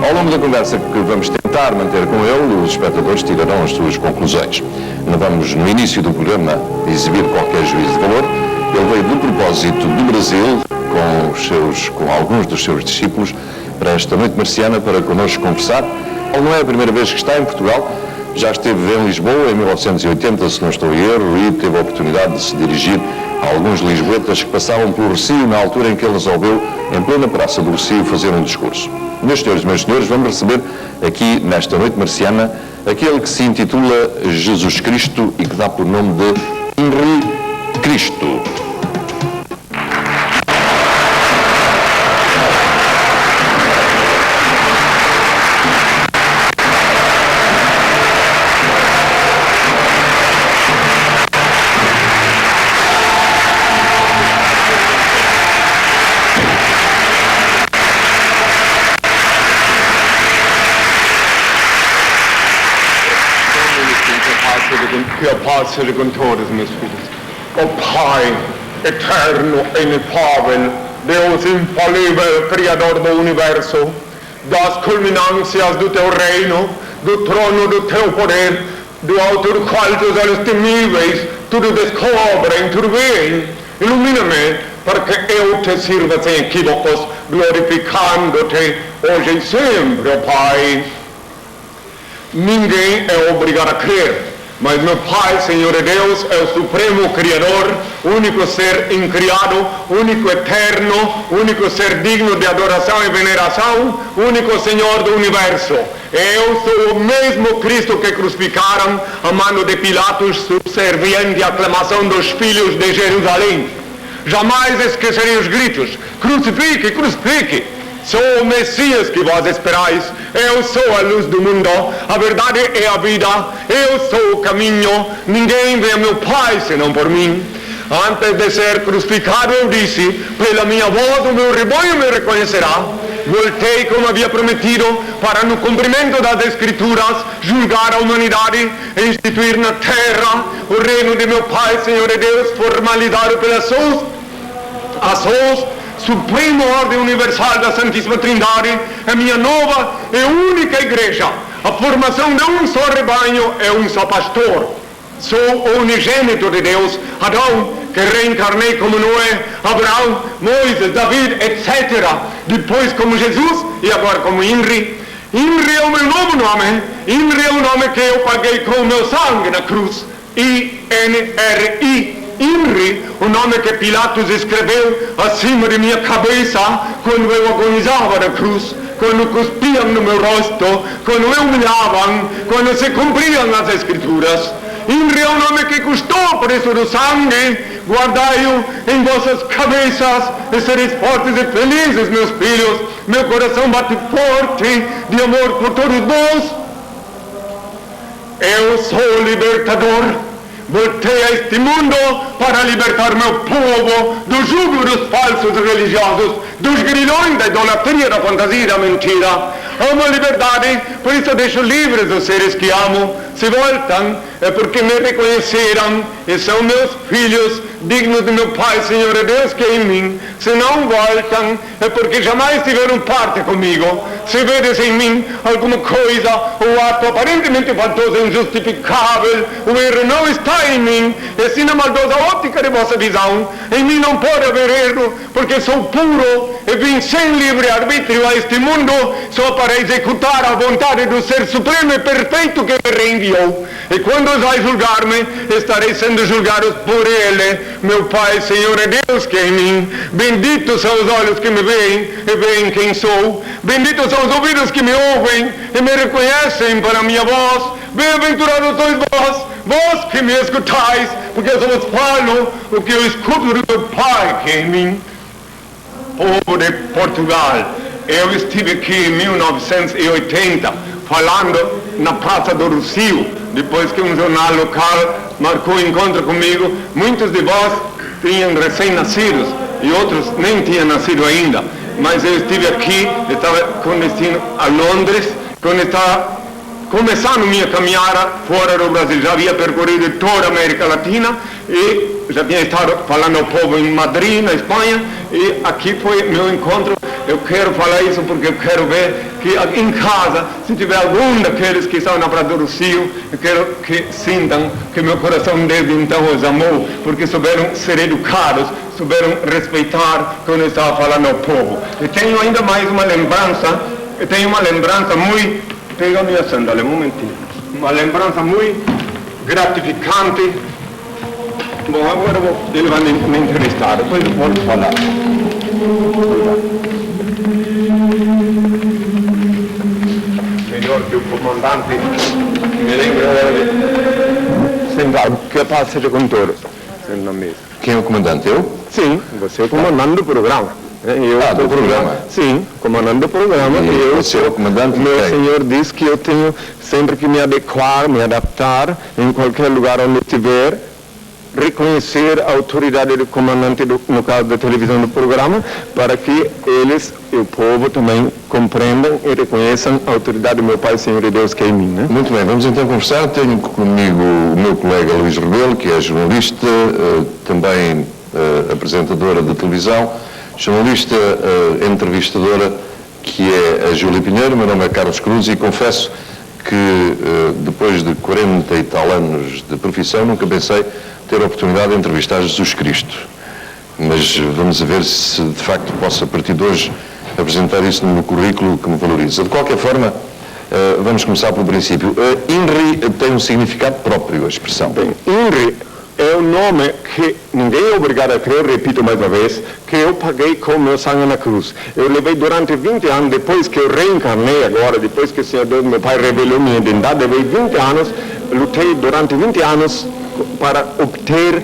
Ao longo da conversa que vamos tentar manter com ele, os espectadores tirarão as suas conclusões. Não vamos, no início do programa, exibir qualquer juízo de valor. Ele veio de propósito do Brasil, com alguns dos seus discípulos, para esta noite marciana, para connosco conversar. Ele não é a primeira vez que está em Portugal, já esteve em Lisboa em 1980, se não estou em erro, e teve a oportunidade de se dirigir a alguns lisboetas que passavam pelo Rossio na altura em que ele resolveu, em plena praça do Rossio, fazer um discurso. Meus senhores, vamos receber aqui, nesta noite marciana, aquele que se intitula Jesus Cristo e que dá por nome de Henri Cristo. Que a paz seja com todos, meus filhos. Ó Pai, eterno e inefável, Deus infalível, Criador do Universo, das culminâncias do Teu reino, do trono do Teu poder, do alto do qual Teus olhos temíveis tudo descobrem, tudo veem, ilumina-me para que eu Te sirva sem equívocos, glorificando-Te hoje e sempre, ó Pai. Ninguém é obrigado a crer, mas meu Pai, Senhor e Deus, é o Supremo Criador, único ser incriado, único eterno, único ser digno de adoração e veneração, único Senhor do Universo. Eu sou o mesmo Cristo que crucificaram a mano de Pilatos, subserviente à aclamação dos filhos de Jerusalém. Jamais esquecerei os gritos: crucifique, crucifique! Sou o Messias que vós esperais, eu sou a luz do mundo, a verdade é a vida, eu sou o caminho, ninguém vê meu Pai senão por mim. Antes de ser crucificado eu disse: pela minha voz o meu rebanho me reconhecerá. Voltei como havia prometido para, no cumprimento das Escrituras, julgar a humanidade e instituir na terra o reino de meu Pai, Senhor e Deus, formalizado pela Suprema Ordem Universal da Santíssima Trindade, a minha nova e única igreja. A formação de um só rebanho é um só pastor. Sou o unigênito de Deus, Adão, que reencarnei como Noé, Abraão, Moisés, David, etc. Depois como Jesus e agora como Henri. Henri é o meu novo nome. Henri é o nome que eu paguei com o meu sangue na cruz. I-N-R-I. Henri, o nome que Pilatos escreveu acima de minha cabeça quando eu agonizava na cruz, quando cuspiam no meu rosto, quando me humilhavam, quando se cumpriam as Escrituras. Henri é o nome que custou o preço do sangue. Guardai-o em vossas cabeças e sereis fortes e felizes, meus filhos. Meu coração bate forte de amor por todos vós. Eu sou libertador. Voltei a este mundo para libertar meu povo do jugo dos falsos religiosos, dos grilhões da idolatria, da fantasia e da mentira. Amo a liberdade, por isso deixo livres os seres que amo. Se voltam, é porque me reconheceram e são meus filhos, dignos de meu Pai, Senhor e Deus, que é em mim. Se não voltam, é porque jamais tiveram parte comigo. Se vedes em mim alguma coisa, ou ato aparentemente faltoso e injustificável, o erro não está em mim, e sim na maldosa óptica de vossa visão. Em mim não pode haver erro, porque sou puro e vim sem livre-arbítrio a este mundo, só para executar a vontade do Ser Supremo e Perfeito que me reenviou. E quando vai julgar-me, estarei sendo julgado por Ele, meu Pai, Senhor e Deus, que é em mim. Benditos são os olhos que me veem e veem quem sou. Benditos são os ouvidos que me ouvem e me reconhecem para a minha voz. Bem-aventurados sois vós que me escutais, porque eu só vos falo o que eu escuto do meu Pai que é em mim. Povo de Portugal, eu estive aqui em 1980 falando na Praça do Rossio, depois que um jornal local marcou encontro comigo. Muitos de vós tinham recém-nascidos e outros nem tinham nascido ainda, mas eu estive aqui, estava com destino a Londres, quando estava começando minha caminhada fora do Brasil. Já havia percorrido toda a América Latina e já tinha estado falando ao povo em Madrid, na Espanha, e aqui foi meu encontro Eu quero falar isso porque eu quero ver que em casa, se tiver algum daqueles que estão na Praça do Rio, eu quero que sintam que meu coração desde então os amou, porque souberam ser educados, souberam respeitar quando eu estava falando ao povo. E tenho ainda mais uma lembrança, muito... Pega a minha sandália, um momentinho. Uma lembrança muito gratificante. Bom, agora ele vai me entrevistar, depois eu posso falar. Melhor que o comandante me lembra central, que a paz seja com todos, sendo na mesa. Quem é o comandante? Eu? Sim, você é o comandante do programa. Do programa? Sim, comandante do programa. E você é o comandante? Meu senhor diz que eu tenho sempre que me adequar, me adaptar, em qualquer lugar onde estiver, reconhecer a autoridade do comandante, no caso da televisão do programa, para que eles e o povo também compreendam e reconheçam a autoridade do meu Pai, Senhor e Deus, que é em mim. Né? Muito bem, vamos então conversar. Tenho comigo o meu colega Luís Rebelo, que é jornalista, também apresentadora de televisão, jornalista, entrevistadora, que é a Júlia Pinheiro. Meu nome é Carlos Cruz e confesso que depois de 40 e tal anos de profissão nunca pensei ter a oportunidade de entrevistar Jesus Cristo. Mas vamos ver se de facto posso a partir de hoje apresentar isso no meu currículo que me valoriza. De qualquer forma, vamos começar pelo princípio. INRI tem um significado próprio, a expressão. Bem, INRI é um nome que ninguém é obrigado a crer, repito mais uma vez, que eu paguei com meu sangue na cruz. Eu levei durante 20 anos, depois que eu reencarnei agora, depois que o Senhor Deus, meu Pai, revelou minha identidade, levei 20 anos, lutei durante 20 anos para obter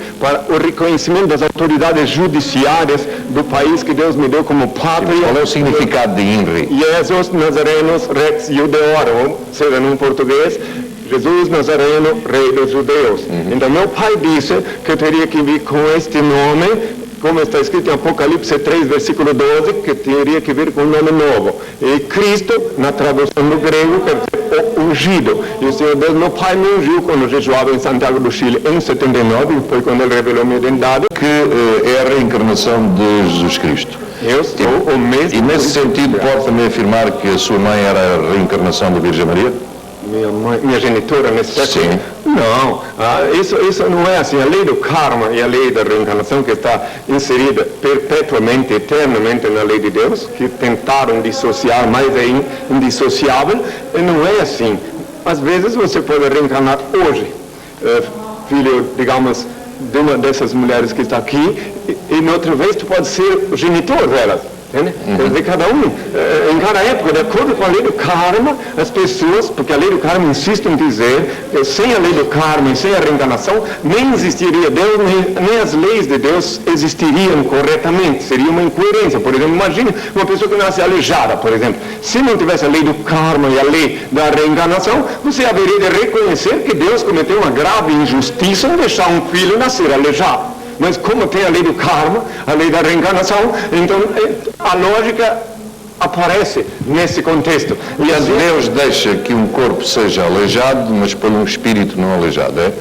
o reconhecimento das autoridades judiciárias do país que Deus me deu como pátria. Qual é o significado de INRI? Jesus Nazarenos Rex Judeorum, seja em português, Jesus Nazareno, Rei dos Judeus. Então meu pai disse que eu teria que vir com este nome, como está escrito em Apocalipse 3, versículo 12, que teria que vir com um nome novo. E Cristo, na tradução do grego, quer dizer o ungido. E o Senhor Deus, meu pai, me ungiu quando jejuava em Santiago do Chile em 79, foi quando ele revelou minha identidade. Que é a reencarnação de Jesus Cristo. Eu sou o mesmo. E nesse sentido pode também afirmar que a sua mãe era a reencarnação da Virgem Maria? Minha genitora nesse século? Sim. Não, isso não é assim. A lei do karma e a lei da reencarnação que está inserida perpetuamente, eternamente na lei de Deus, que tentaram dissociar, mas é indissociável, não é assim. Às vezes você pode reencarnar hoje, filho, digamos, de uma dessas mulheres que está aqui, e noutra vez tu pode ser o genitor delas. Entende? Quer dizer, cada um, em cada época, de acordo com a lei do karma, as pessoas, porque a lei do karma insiste em dizer que sem a lei do karma e sem a reencarnação, nem existiria Deus, nem as leis de Deus existiriam corretamente, seria uma incoerência. Por exemplo, imagine uma pessoa que nasce aleijada, por exemplo. Se não tivesse a lei do karma e a lei da reencarnação, você haveria de reconhecer que Deus cometeu uma grave injustiça em deixar um filho nascer aleijado. Mas como tem a lei do karma, a lei da reencarnação, então a lógica aparece nesse contexto. E às vezes Deus deixa que um corpo seja aleijado, mas por um espírito não aleijado, é?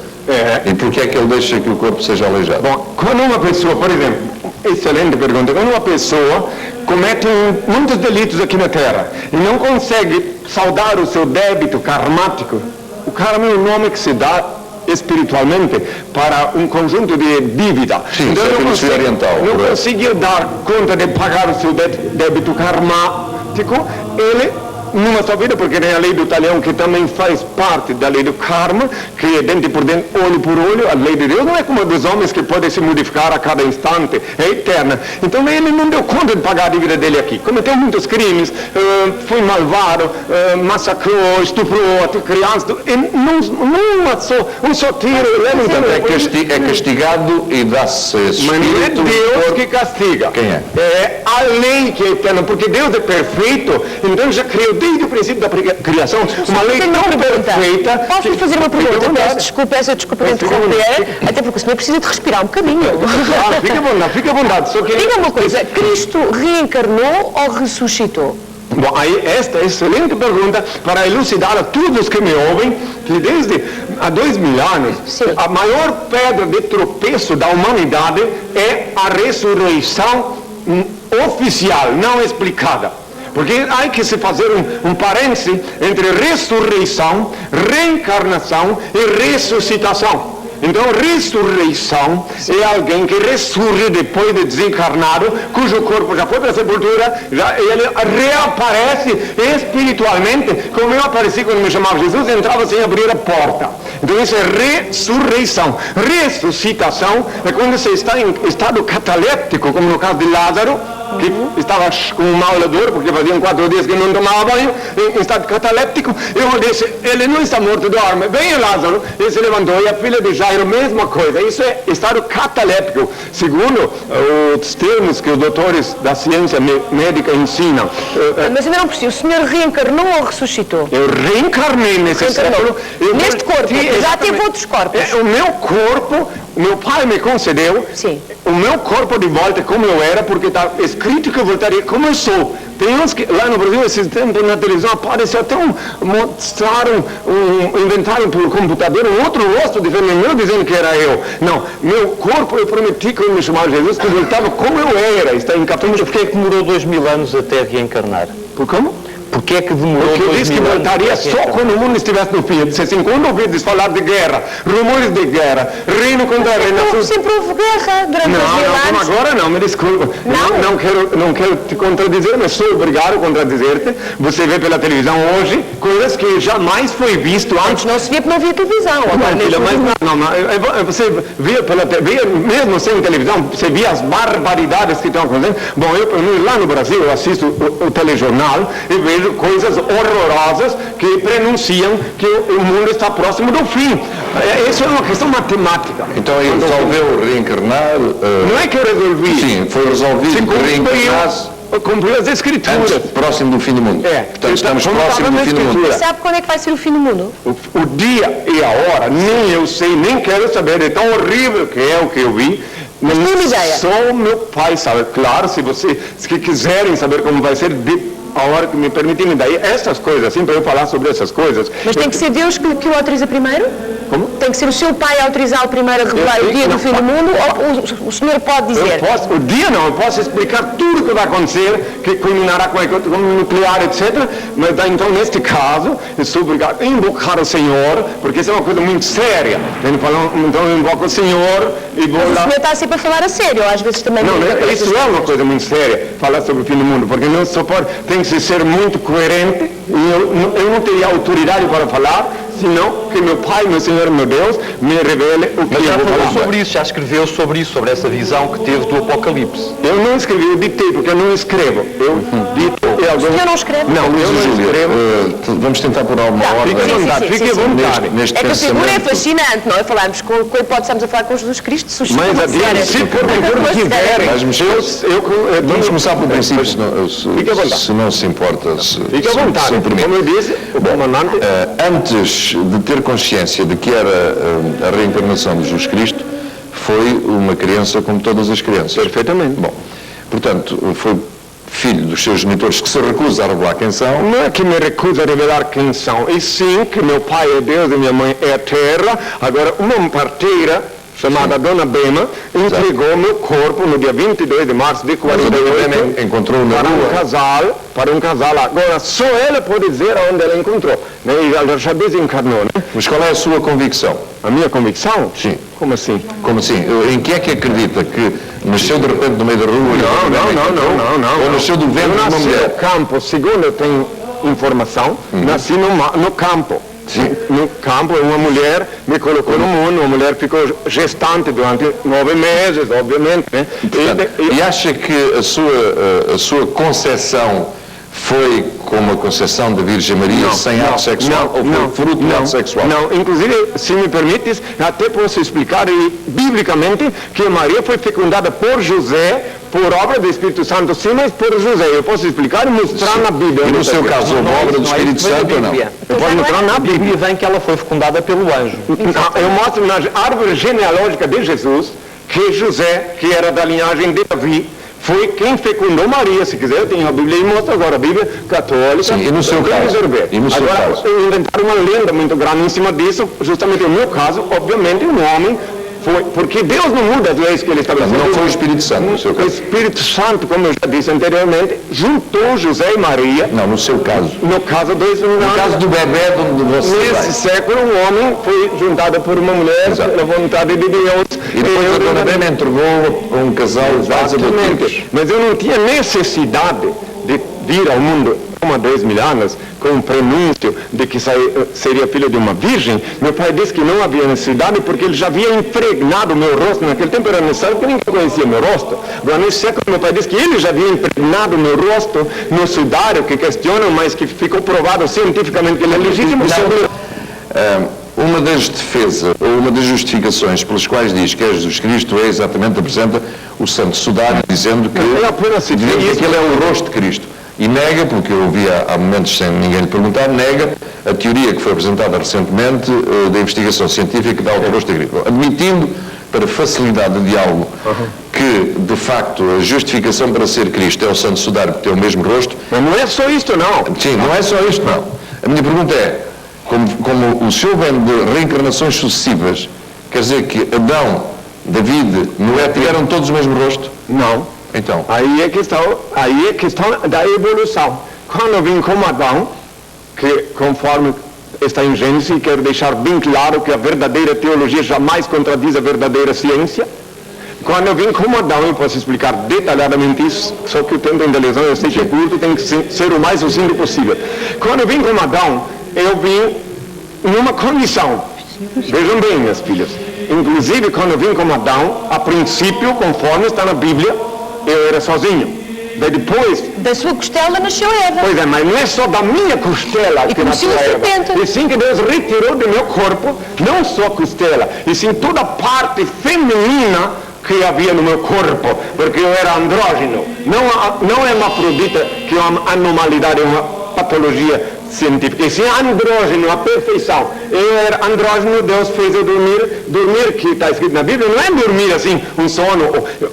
E porquê é que ele deixa que o corpo seja aleijado? Bom, quando uma pessoa, por exemplo, excelente pergunta, quando uma pessoa comete muitos delitos aqui na Terra e não consegue saldar o seu débito karmático, o karma é o nome que se dá espiritualmente para um conjunto de dívida. Sim, então, não conseguir dar conta de pagar o seu débito karmático, ele numa sua vida, porque tem a lei do talhão que também faz parte da lei do karma, que é dente por dente, olho por olho. A lei de Deus não é como a dos homens que pode se modificar a cada instante, é eterna. Então ele não deu conta de pagar a dívida dele aqui. Cometeu muitos crimes, foi malvado, massacrou, estuprou até crianças, um só tiro. É castigado e dá-se esse espírito. Mas não é Deus que castiga. Quem é? É a lei que é eterna, porque Deus é perfeito, então já criou desde o princípio da criação uma lei tão perfeita. Posso fazer uma pergunta? Peço desculpa de interromper, até porque o senhor precisa de respirar um bocadinho. Fica à vontade. Só que... Diga uma coisa, Cristo reencarnou ou ressuscitou? Bom, aí esta excelente pergunta para elucidar a todos que me ouvem, que desde há 2000 anos, a maior pedra de tropeço da humanidade é a ressurreição oficial, não explicada. Porque há que se fazer um parêntese entre ressurreição, reencarnação e ressuscitação. Então, ressurreição é alguém que ressurge depois de desencarnado, cujo corpo já foi para a sepultura, ele reaparece espiritualmente, como eu apareci quando me chamava Jesus, entrava sem abrir a porta. Então, isso é ressurreição. Ressuscitação é quando você está em estado cataléptico, como no caso de Lázaro, que estava com um mal de dor, porque faziam 4 dias que não tomava banho, em estado cataléptico. Eu disse, ele não está morto, dorme. Venha Lázaro, ele se levantou, e a filha de Jairo, mesma coisa. Isso é estado cataléptico, segundo os termos que os doutores da ciência médica ensinam. Mas ainda não percebi, o senhor reencarnou ou ressuscitou? Eu reencarnei nesse século. Neste corpo, já teve outros corpos. O meu corpo, meu pai me concedeu, Sim. o meu corpo de volta como eu era, porque está escrito que eu voltaria como eu sou. Tem uns que, lá no Brasil, esses tempos na televisão, apareceu até inventaram por computador um outro rosto diferente meu, dizendo que era eu. Não, meu corpo, eu prometi quando me chamava Jesus, que eu voltava como eu era. Está em Mas porquê é que demorou 2000 anos até reencarnar? Por como? Porquê é que demorou Porque eu 2000 disse que anos voltaria até só reencarnar? quando o mundo estivesse no fim. Eu disse assim, quando ouvides falar de guerra, rumores de guerra, reino contra reino... Sempre houve guerra durante os 1000 Não, anos. agora não, me desculpa. Não quero te contradizer, mas sou obrigado a contradizer-te. Você vê pela televisão hoje coisas que jamais foi visto antes. Antes não se via porque não havia televisão. Agora, Não, filha, mas você via mesmo sem televisão, você via as barbaridades que estão acontecendo. Bom, eu lá no Brasil, eu assisto o telejornal e vejo coisas horrorosas que prenunciam que o mundo está próximo do fim. Isso é uma questão matemática. Então aí resolveu reencarnar. Não é que eu resolvi. Sim, foi resolvido reencarnar cumpriu as escrituras. antes, próximo do fim do mundo. Portanto, estamos como próximo estava do fim na do mundo. escritura. sabe quando é que vai ser o fim do mundo? O dia e a hora, nem eu sei, nem quero saber, é tão horrível que é o que eu vi. Mas tem uma ideia? Só meu pai sabe. Claro, se quiserem saber como vai ser, a hora que me permitirem, daí essas coisas, assim, para eu falar sobre essas coisas. Mas tem que ser Deus que o autoriza primeiro? Como? Tem que ser o seu pai a autorizar primeiro a revelar o dia do fim do mundo? Ou o senhor pode dizer? O dia não, eu posso explicar tudo o que vai acontecer, que culminará com a economia nuclear, etc. Mas daí, então, neste caso, eu sou obrigado a invocar o Senhor, porque isso é uma coisa muito séria. Então eu invoco o Senhor e vou Mas o lá. senhor está sempre a falar a sério, ou às vezes também... Não, isso é uma coisa muito séria, falar sobre o fim do mundo, porque não só pode, tem que ser muito coerente, e eu não teria autoridade para falar, senão que meu Pai, meu Senhor, meu Deus, me revele o que Mas já eu vou falou falar. sobre isso, já escreveu sobre isso, sobre essa visão que teve do Apocalipse. Eu não escrevi, eu ditei, porque eu não escrevo. Eu dito. O senhor não escreve? Não, eu não Júlia, escrevo. vamos tentar por alguma ordem Fique à vontade, fique à vontade. neste É que a figura é pensamento. fascinante, não é? Falarmos com a hipótese, estamos a falar com Jesus Cristo, suscita Mais uma adiante, se porventura quiserem, Vamos começar pelo princípio, Fique à vontade. se não se importa. Fique à vontade. me permite. Como eu disse, o comandante... Antes de ter consciência de que era a reencarnação de Jesus Cristo, foi uma criança como todas as crianças. Perfeitamente. Bom, portanto, foi filho dos seus genitores que se recusa a revelar quem são. Não é que me recusa a revelar quem são, e sim que meu pai é Deus e minha mãe é a terra. Agora, uma parteira chamada Dona Bema entregou meu corpo no dia 22 de março de 48 encontrou na para rua. para um casal. Agora, só ela pode dizer onde ela encontrou. Né? E ela já desencarnou. Né? Mas qual é a sua convicção? A minha convicção? Sim. Como assim? Como assim? Em que é que acredita? Que nasceu de repente no meio da rua? Não. Ou nasceu do Eu ventre de uma nasci no mulher? campo, segundo eu tenho informação, nasci no campo. Sim. No campo, uma mulher me colocou no mundo, uma mulher ficou gestante durante 9 meses, obviamente. Né? E acha que a sua concepção foi como a concepção da Virgem Maria, sem ato sexual, ou foi fruto do ato sexual? Não, inclusive, se me permites, até posso explicar biblicamente que Maria foi fecundada por José, por obra do Espírito Santo, sim, mas por José. Eu posso explicar e mostrar na Bíblia. E no seu caso, houve obra do Espírito Santo ou não? Eu posso mostrar na A Bíblia. Bíblia vem que ela foi fecundada pelo anjo. Não, eu mostro na árvore genealógica de Jesus que José, que era da linhagem de Davi, foi quem fecundou Maria. Se quiser, eu tenho a Bíblia e mostro agora. A Bíblia católica. Sim, e no seu Tem que caso? resolver. E no seu agora, caso? inventaram uma lenda muito grande em cima disso. Justamente no meu caso, obviamente, um homem Foi, porque Deus não muda as leis que ele estabeleceu. Não foi o Espírito Santo, no seu O caso. Espírito Santo, como eu já disse anteriormente, juntou José e Maria. Não, no seu caso. No caso do No caso do bebê onde você nesse vai. século, um homem foi juntado por uma mulher pela vontade de Deus. E depois a dona Helena entregou a um casal de sacerdotes. Mas eu não tinha necessidade de vir ao mundo há 2.000 anos com um prenúncio de que seria filho de uma virgem. Meu pai disse que não havia necessidade porque ele já havia impregnado o meu rosto. Naquele tempo era necessário porque ninguém conhecia meu rosto. Agora, nesse século, meu pai disse que ele já havia impregnado o meu rosto no sudário, que questionam, mas que ficou provado cientificamente que ele é legítimo. Uma das defesas, ou uma das justificações pelas quais diz que é Jesus Cristo é exatamente, apresenta o Santo Sudário, dizendo que ele é o rosto de Cristo. E nega, porque eu ouvi há momentos sem ninguém lhe perguntar, nega a teoria que foi apresentada recentemente da investigação científica que dá ao rosto de Cristo. Admitindo, para facilidade de diálogo, que, de facto, a justificação para ser Cristo é o Santo Sudário, que tem o mesmo rosto. Mas não é só isto, não. Sim, não é só isto, não. A minha pergunta é, como o senhor vem de reencarnações sucessivas, quer dizer que Adão, David, Noé tiveram todos o mesmo rosto? Não. Então. Aí é questão da evolução. Quando eu vim como Adão, que conforme está em Gênesis, quero deixar bem claro que a verdadeira teologia jamais contradiz a verdadeira ciência. Quando eu vim como Adão, eu posso explicar detalhadamente isso, só que o tempo da lesão, eu sei que é curto, tem que ser o mais sucinto possível. Quando eu vim como Adão, eu vim numa condição. Vejam bem, minhas filhas. Inclusive, quando eu vim como Adão, a princípio, conforme está na Bíblia, eu era sozinho. Daí depois... Da sua costela nasceu Eva. Pois é, mas não é só da minha costela que nasceu a Eva. serpente. E sim que Deus retirou do meu corpo, não só a costela, e sim toda a parte feminina que havia no meu corpo, porque eu era andrógeno. Não é uma afrodita, que é uma anormalidade, é uma patologia científica. E sim andrógeno, a perfeição. Eu era andrógeno, Deus fez eu dormir, que está escrito na Bíblia, não é dormir assim, um sono,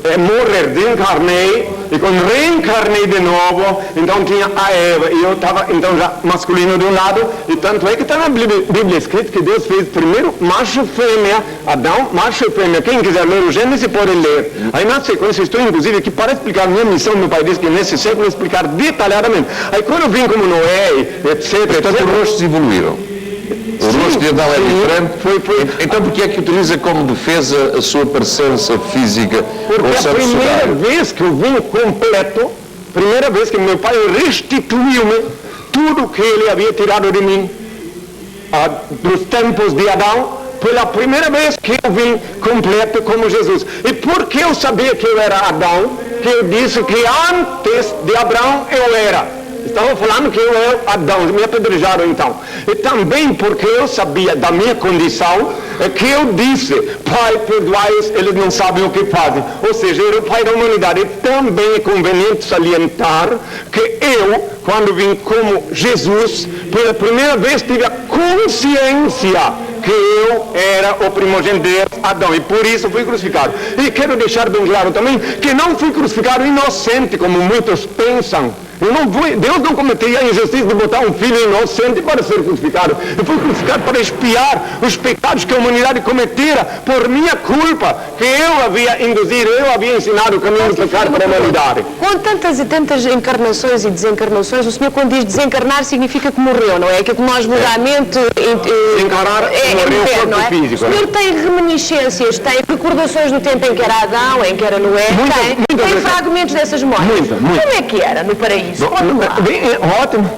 é morrer, desencarnei, e quando reencarnei de novo, então tinha a Eva, e eu estava então já masculino de um lado, e tanto é que está na Bíblia escrito que Deus fez primeiro macho e fêmea, Adão, macho e fêmea. Quem quiser ler o Gênesis pode ler. Aí na sequência estou inclusive aqui para explicar minha missão, meu pai disse que nesse século explicar detalhadamente. Aí quando eu vim como Noé, etc. Portanto, os rostos evoluíram. O rosto de Adão é diferente. Então, por que é que utiliza como defesa a sua parecença física? Porque a primeira vez que eu vim completo, primeira vez que meu pai restituiu-me tudo que ele havia tirado de mim dos tempos de Adão, pela primeira vez que eu vim completo como Jesus. E porque eu sabia que eu era Adão, que eu disse que antes de Abraão eu era. Estavam falando que eu era Adão, me apedrejaram então. E também porque eu sabia da minha condição, é que eu disse, Pai, perdoai-os, eles não sabem o que fazem. Ou seja, eu era o Pai da humanidade. E também é conveniente salientar que eu, quando vim como Jesus, pela primeira vez tive a consciência que eu era o primogênito de Adão, e por isso fui crucificado. E quero deixar bem claro também que não fui crucificado inocente, como muitos pensam. Deus não cometeria a injustiça de botar um filho inocente para ser crucificado. Eu fui crucificado para expiar os pecados que a humanidade cometera por minha culpa, que eu havia induzido, eu havia ensinado o caminho do pecado para a humanidade. Com tantas e tantas encarnações e desencarnações, o senhor quando diz desencarnar significa que morreu, não é? Que nós vulgarmente... Encarnar morreu o corpo não é? físico. O senhor tem reminiscências, tem recordações do tempo em que era Adão, em que era Noé, tem fragmentos dessas memórias. Como é que era no paraíso? Ótimo.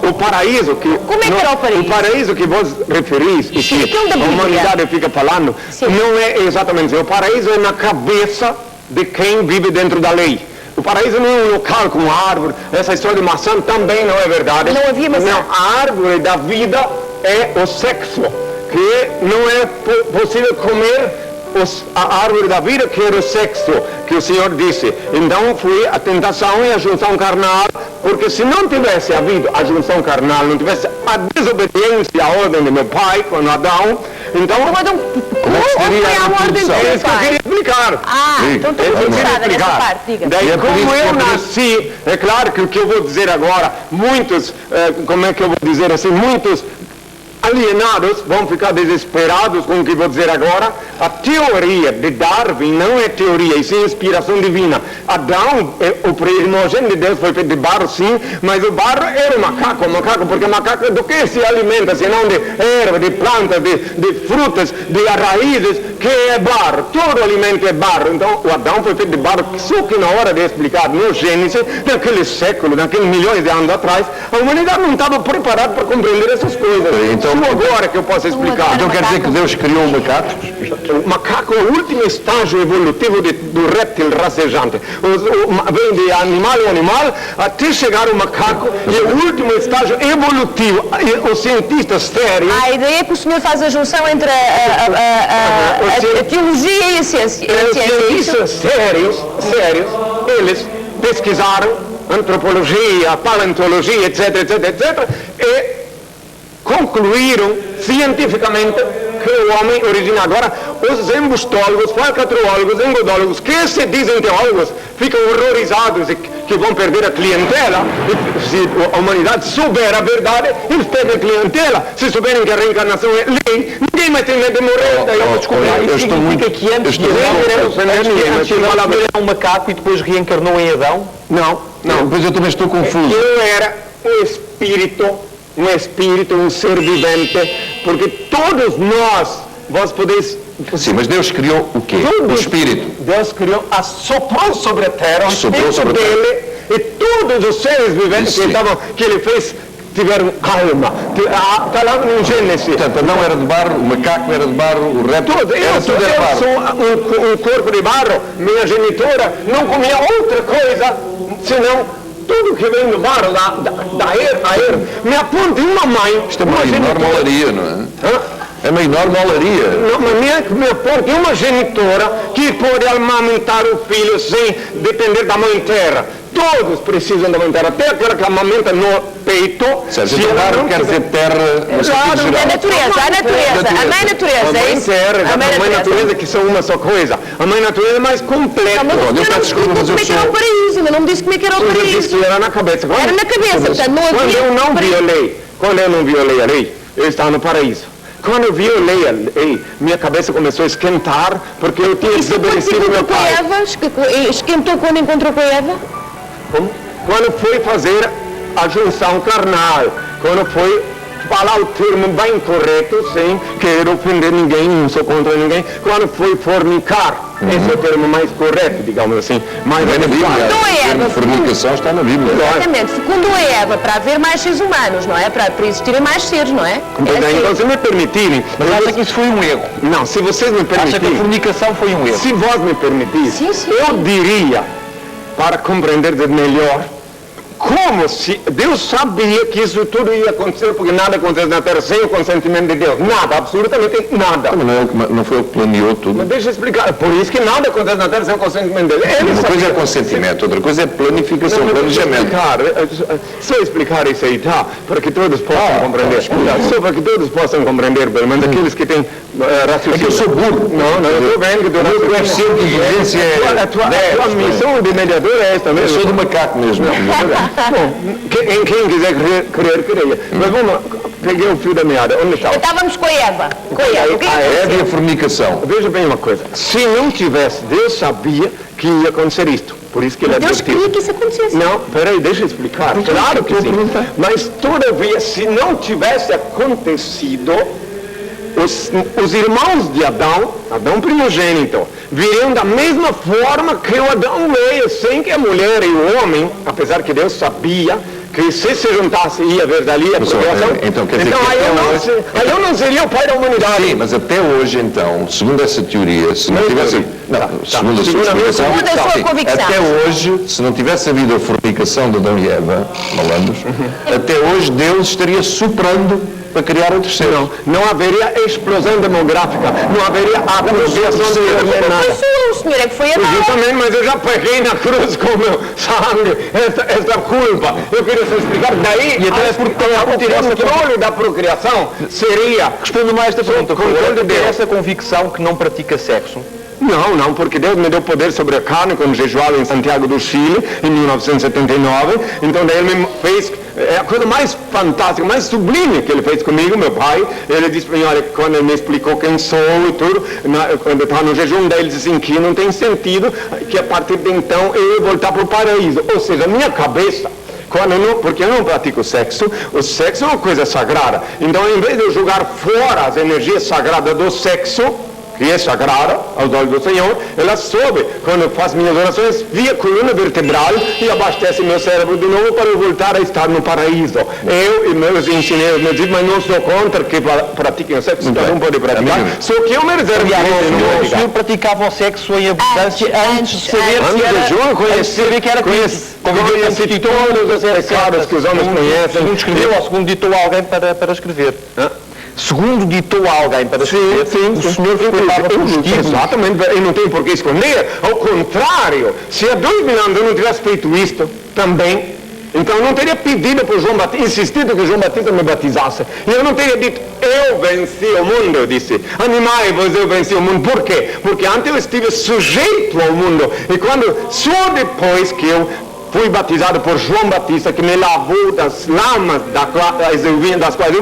O paraíso que... Como é que era o paraíso? O paraíso que vos referis e que a humanidade fica falando, não é exatamente isso. O paraíso é na cabeça de quem vive dentro da lei. O paraíso não é um local com árvore. Essa história de maçã também não é verdade. Não havia maçã. Não, a árvore da vida é o sexo, que não é possível comer a árvore da vida, que era o sexo, que o Senhor disse. Então foi a tentação e a junção carnal, porque se não tivesse havido a junção carnal, não tivesse a desobediência à ordem de meu pai, quando Adão, então... Como seria a ordem do É isso que eu queria explicar. Então estou interessada nessa parte, diga. Daí, como eu nasci, é claro que o que eu vou dizer agora, muitos, como é que eu vou dizer assim, muitos alienados vão ficar desesperados com o que vou dizer agora, a teoria de Darwin não é teoria, isso é inspiração divina. Adão, o primogênito de Deus, foi feito de barro, sim, mas o barro era o macaco, porque o macaco do que se alimenta, senão de erva, de plantas, de frutas, de raízes, que é barro. Todo alimento é barro. Então, o Adão foi feito de barro, só que na hora de explicar no Gênesis, naquele século, naqueles milhões de anos atrás, a humanidade não estava preparada para compreender essas coisas. Então, só agora que eu posso explicar. Então quer dizer que Deus criou o macaco? O macaco é o último estágio evolutivo do réptil rastejante. Vem de animal em animal até chegar ao macaco, e é o último estágio evolutivo. E os cientistas sérios... A ideia é que o senhor faz a junção entre a teologia e a ciência. Os cientistas sérios, eles pesquisaram antropologia, paleontologia, etc, e concluíram cientificamente que o homem original. Agora, os embustólogos, falcatrólogos, engodólogos, que se dizem teólogos, ficam horrorizados e que vão perder a clientela. E se a humanidade souber a verdade, eles perdem a clientela. Se souberem que a reencarnação é lei, ninguém mais tem medo de morrer. Daí eu vou descobrir. Isso significa que antes de ele era um macaco e depois reencarnou em Adão? Não. Pois eu também estou confuso. Eu era um espírito, um ser vivente, porque todos nós, vós podeis... Sim, mas Deus criou o quê? O espírito. Deus criou, soprou sobre a terra, o espírito dele, e todos os seres viventes que ele fez tiveram alma. Está lá no Gênesis. Portanto, não era de barro, o macaco era de barro, o réptil era tudo de barro. Eu sou um corpo de barro, minha genitora não comia outra coisa, senão tudo que vem do barro, da erva. Me aponte uma mãe. Isto é uma enorme olaria, não é? É uma enorme olaria. Não, mas me aponte uma genitora que pode amamentar o filho sem depender da mãe terra. Todos precisam da mãe terra, até aquela que amamenta no peito. Se barro quer dizer terra, claro, a natureza. A mãe natureza, é isso? A mãe natureza que são uma só coisa. A mãe natureza é mais completa. Mas o senhor não disse como é que era o paraíso, ainda não me disse como é que era o Eu paraíso. disse que era na cabeça. Era na cabeça, portanto não havia... Quando eu não violei a lei, eu estava no paraíso. Quando eu violei a lei, minha cabeça começou a esquentar, porque eu tinha desobedecido meu pai. Esquentou quando encontrou com a Eva? Como? Quando foi fazer a junção carnal, quando foi falar o termo bem correto, sem querer ofender ninguém, não sou contra ninguém, quando foi fornicar, esse é o termo mais correto, digamos assim. Mas é na Bíblia. Então Eva, fornicação está na Bíblia. Exatamente, fecundou a Eva para haver mais seres humanos, não é? Para existirem mais seres, não é? Então, se me permitirem... Mas acha que isso foi um erro? Não, se vocês me permitirem... Acha que a fornicação foi um erro? Se vós me permitissem, Sim. eu diria, para compreender melhor, como se Deus sabia que isso tudo ia acontecer, porque nada acontece na Terra sem o consentimento de Deus. Nada, absolutamente nada. Não foi ele que planeou tudo. Mas deixa eu explicar. Por isso que nada acontece na Terra sem o consentimento dele. Uma coisa é consentimento, outra coisa é planificação, planejamento. Só explicar isso aí, tá? Para que todos possam compreender. Só para que todos possam compreender, pelo menos aqueles que têm raciocínio. É que eu sou burro. Não, eu estou vendo que tu O coeficiente de inteligência é a tua missão de mediador é esta mesmo. Eu sou do macaco mesmo. Bom, quem quiser creia. Mas vamos, peguei o fio da meada. Onde está? Estávamos com a Eva. O que A Eva e a fornicação. Veja bem uma coisa. Se não tivesse, Deus sabia que ia acontecer isto. Por isso que ele Deus queria que isso acontecesse. Não, peraí, deixa eu explicar. Claro que sim. Mas todavia, se não tivesse acontecido, os irmãos de Adão primogênito, viriam da mesma forma que o Adão veio, sem que a mulher e o homem, apesar que Deus sabia que se juntasse ia haver dali a procriação, então quer dizer aí eu não seria o pai da humanidade. Sim, mas até hoje então, segundo essa teoria, se não tivesse... Segundo a sua explicação, até hoje, se não tivesse havido a fornicação de Adão e Eva, malandros, até hoje Deus estaria soprando para criar o terceiro. Não haveria explosão demográfica, não haveria a procriação de o senhor é que foi Adão. Justamente, mas eu já peguei na cruz com o meu sangue esta culpa. Eu queria só explicar. Daí, e até porque o controle da procriação seria... Respondo mais esta pergunta. Controle de essa convicção que não pratica sexo? Não, porque Deus me deu poder sobre a carne, como jejuava em Santiago do Chile, em 1979. Então, daí Ele me fez é a coisa mais fantástica, mais sublime que ele fez comigo, meu pai. Ele disse para mim, olha, quando ele me explicou quem sou e tudo, quando eu estava no jejum dele, ele disse assim, que não tem sentido, que a partir de então eu ia voltar para o paraíso. Ou seja, a minha cabeça, porque eu não pratico sexo, o sexo é uma coisa sagrada. Então, em vez de eu jogar fora as energias sagradas do sexo, que é sagrada aos olhos do Senhor, ela sobe, quando eu faço minhas orações, via coluna vertebral e abastece meu cérebro de novo para eu voltar a estar no paraíso. Eu e meus ensineiros me dizem, mas não sou contra que pratiquem o sexo, cada um pode praticar, só que eu me reservo o senhor praticava o sexo em abundância antes de saber que era conheci todos os pecados que os homens conhecem. Segundo escreveu, ou segundo ditou alguém para escrever. Segundo ditou alguém para escrever, o senhor frequentava prostíbulos. Exatamente, eu não tenho por que esconder. Ao contrário, se há 2000 anos eu não tivesse feito isto também, então eu não teria pedido para João Batista, insistido que João Batista me batizasse. E eu não teria dito, eu venci o mundo, eu disse. Animai-vos, eu venci o mundo. Por quê? Porque antes eu estive sujeito ao mundo. E só depois que eu fui batizado por João Batista, que me lavou das lamas das quais eu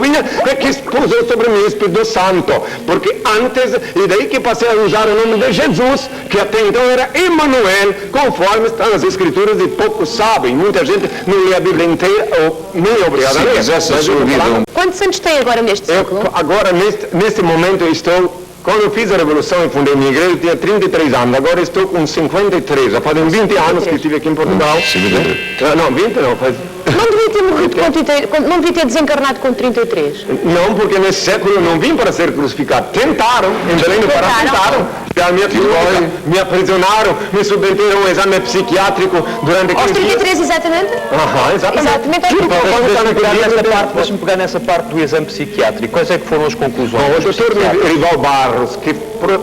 vinha, é que expôs sobre mim o Espírito Santo. Porque antes, e daí que passei a usar o nome de Jesus, que até então era Emmanuel, conforme estão nas Escrituras, e poucos sabem. Muita gente não lê a Bíblia inteira, ou nem é obrigada a ler. Quantos anos tem agora neste século? Agora, neste momento, estou... Quando eu fiz a Revolução e fundei minha igreja, eu tinha 33 anos, agora estou com 53, já fazem 20 anos que estive aqui em Portugal. Não, 20 não, faz... Não devia ter morrido com 33, não devia ter desencarnado com 33? Não, porque nesse século eu não vim para ser crucificado. Tentaram, em Belém do Pará, tentaram. Me aprisionaram, me submeteram a um exame psiquiátrico durante 15 dias. Aos 33, exatamente? Exatamente. Deixa-me pegar nessa parte do exame psiquiátrico. Quais é que foram as conclusões? O doutor Rival Barros, que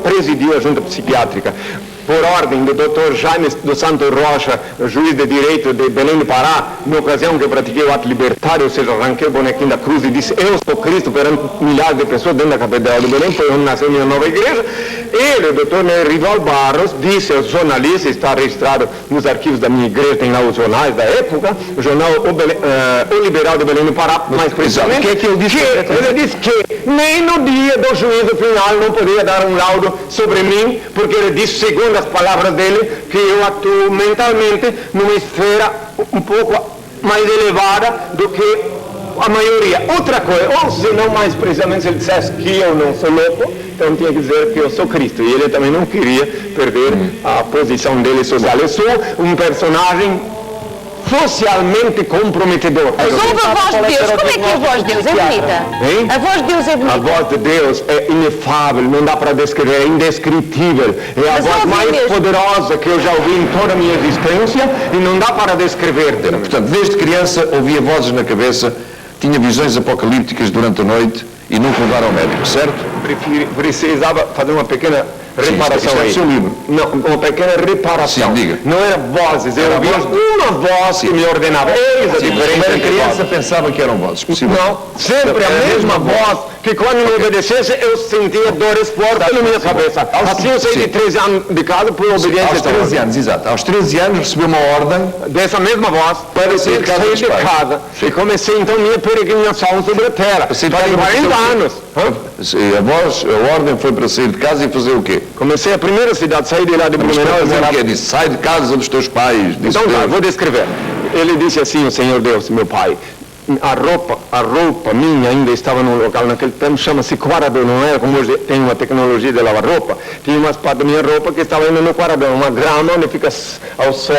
presidiu a junta psiquiátrica, por ordem do Dr. Jaime dos Santos Rocha, juiz de direito de Belém do Pará, na ocasião que eu pratiquei o ato libertário, ou seja, arranquei o bonequinho da cruz e disse, eu sou Cristo, perante milhares de pessoas dentro da Catedral de Belém, foi onde nasceu minha nova igreja. Ele, o Dr. Rival Barros, disse aos jornalistas, está registrado nos arquivos da minha igreja, tem lá os jornais da época, o jornal O Liberal de Belém do Pará, mais precisamente, o que é que ele disse? Ele disse que nem no dia do juízo final não poderia dar um laudo sobre mim, porque ele disse, segundo as palavras dele, que eu atuo mentalmente numa esfera um pouco mais elevada do que a maioria. Outra coisa, ou se não mais precisamente, se ele dissesse que eu não sou louco, então tinha que dizer que eu sou Cristo. E ele também não queria perder a posição dele social. Eu sou um personagem socialmente comprometedor. Mas ouve a voz de Deus. Como é que é a voz de Deus? É bonita? Hein? A voz de Deus é bonita. A voz de Deus é inefável, não dá para descrever, é indescritível. É a voz mais poderosa que eu já ouvi em toda a minha existência e não dá para descrever. Portanto, desde criança ouvia vozes na cabeça, tinha visões apocalípticas durante a noite e nunca levaram ao médico, certo? Precisava fazer uma pequena reparação aí. Seu livro. Não, uma pequena reparação. Sim, diga. Não era vozes, eu ouvia uma voz que me ordenava. Eis a diferença. Quando criança pensava que eram vozes. Não, sempre a mesma voz, que quando me obedecesse eu sentia dores fortes na minha cabeça. Assim eu saí de 13 anos de casa por obediência. Aos 13 anos, exato. Aos 13 anos recebeu uma ordem dessa mesma voz para sair de casa. E comecei então minha peregrinação sobre a terra. Faz 40 anos. A ordem foi para sair de casa e fazer o quê? Comecei a primeira cidade, saí de lá de Blumenau. Ele disse, sai de casa dos teus pais. Então tá, vou descrever. Ele disse assim, o Senhor Deus, meu pai, a roupa minha ainda estava num local, naquele tempo chama-se quarador, não era como hoje tem uma tecnologia de lavar roupa. Tinha umas partes da minha roupa que estava ainda no quarador, uma grama onde fica ao sol,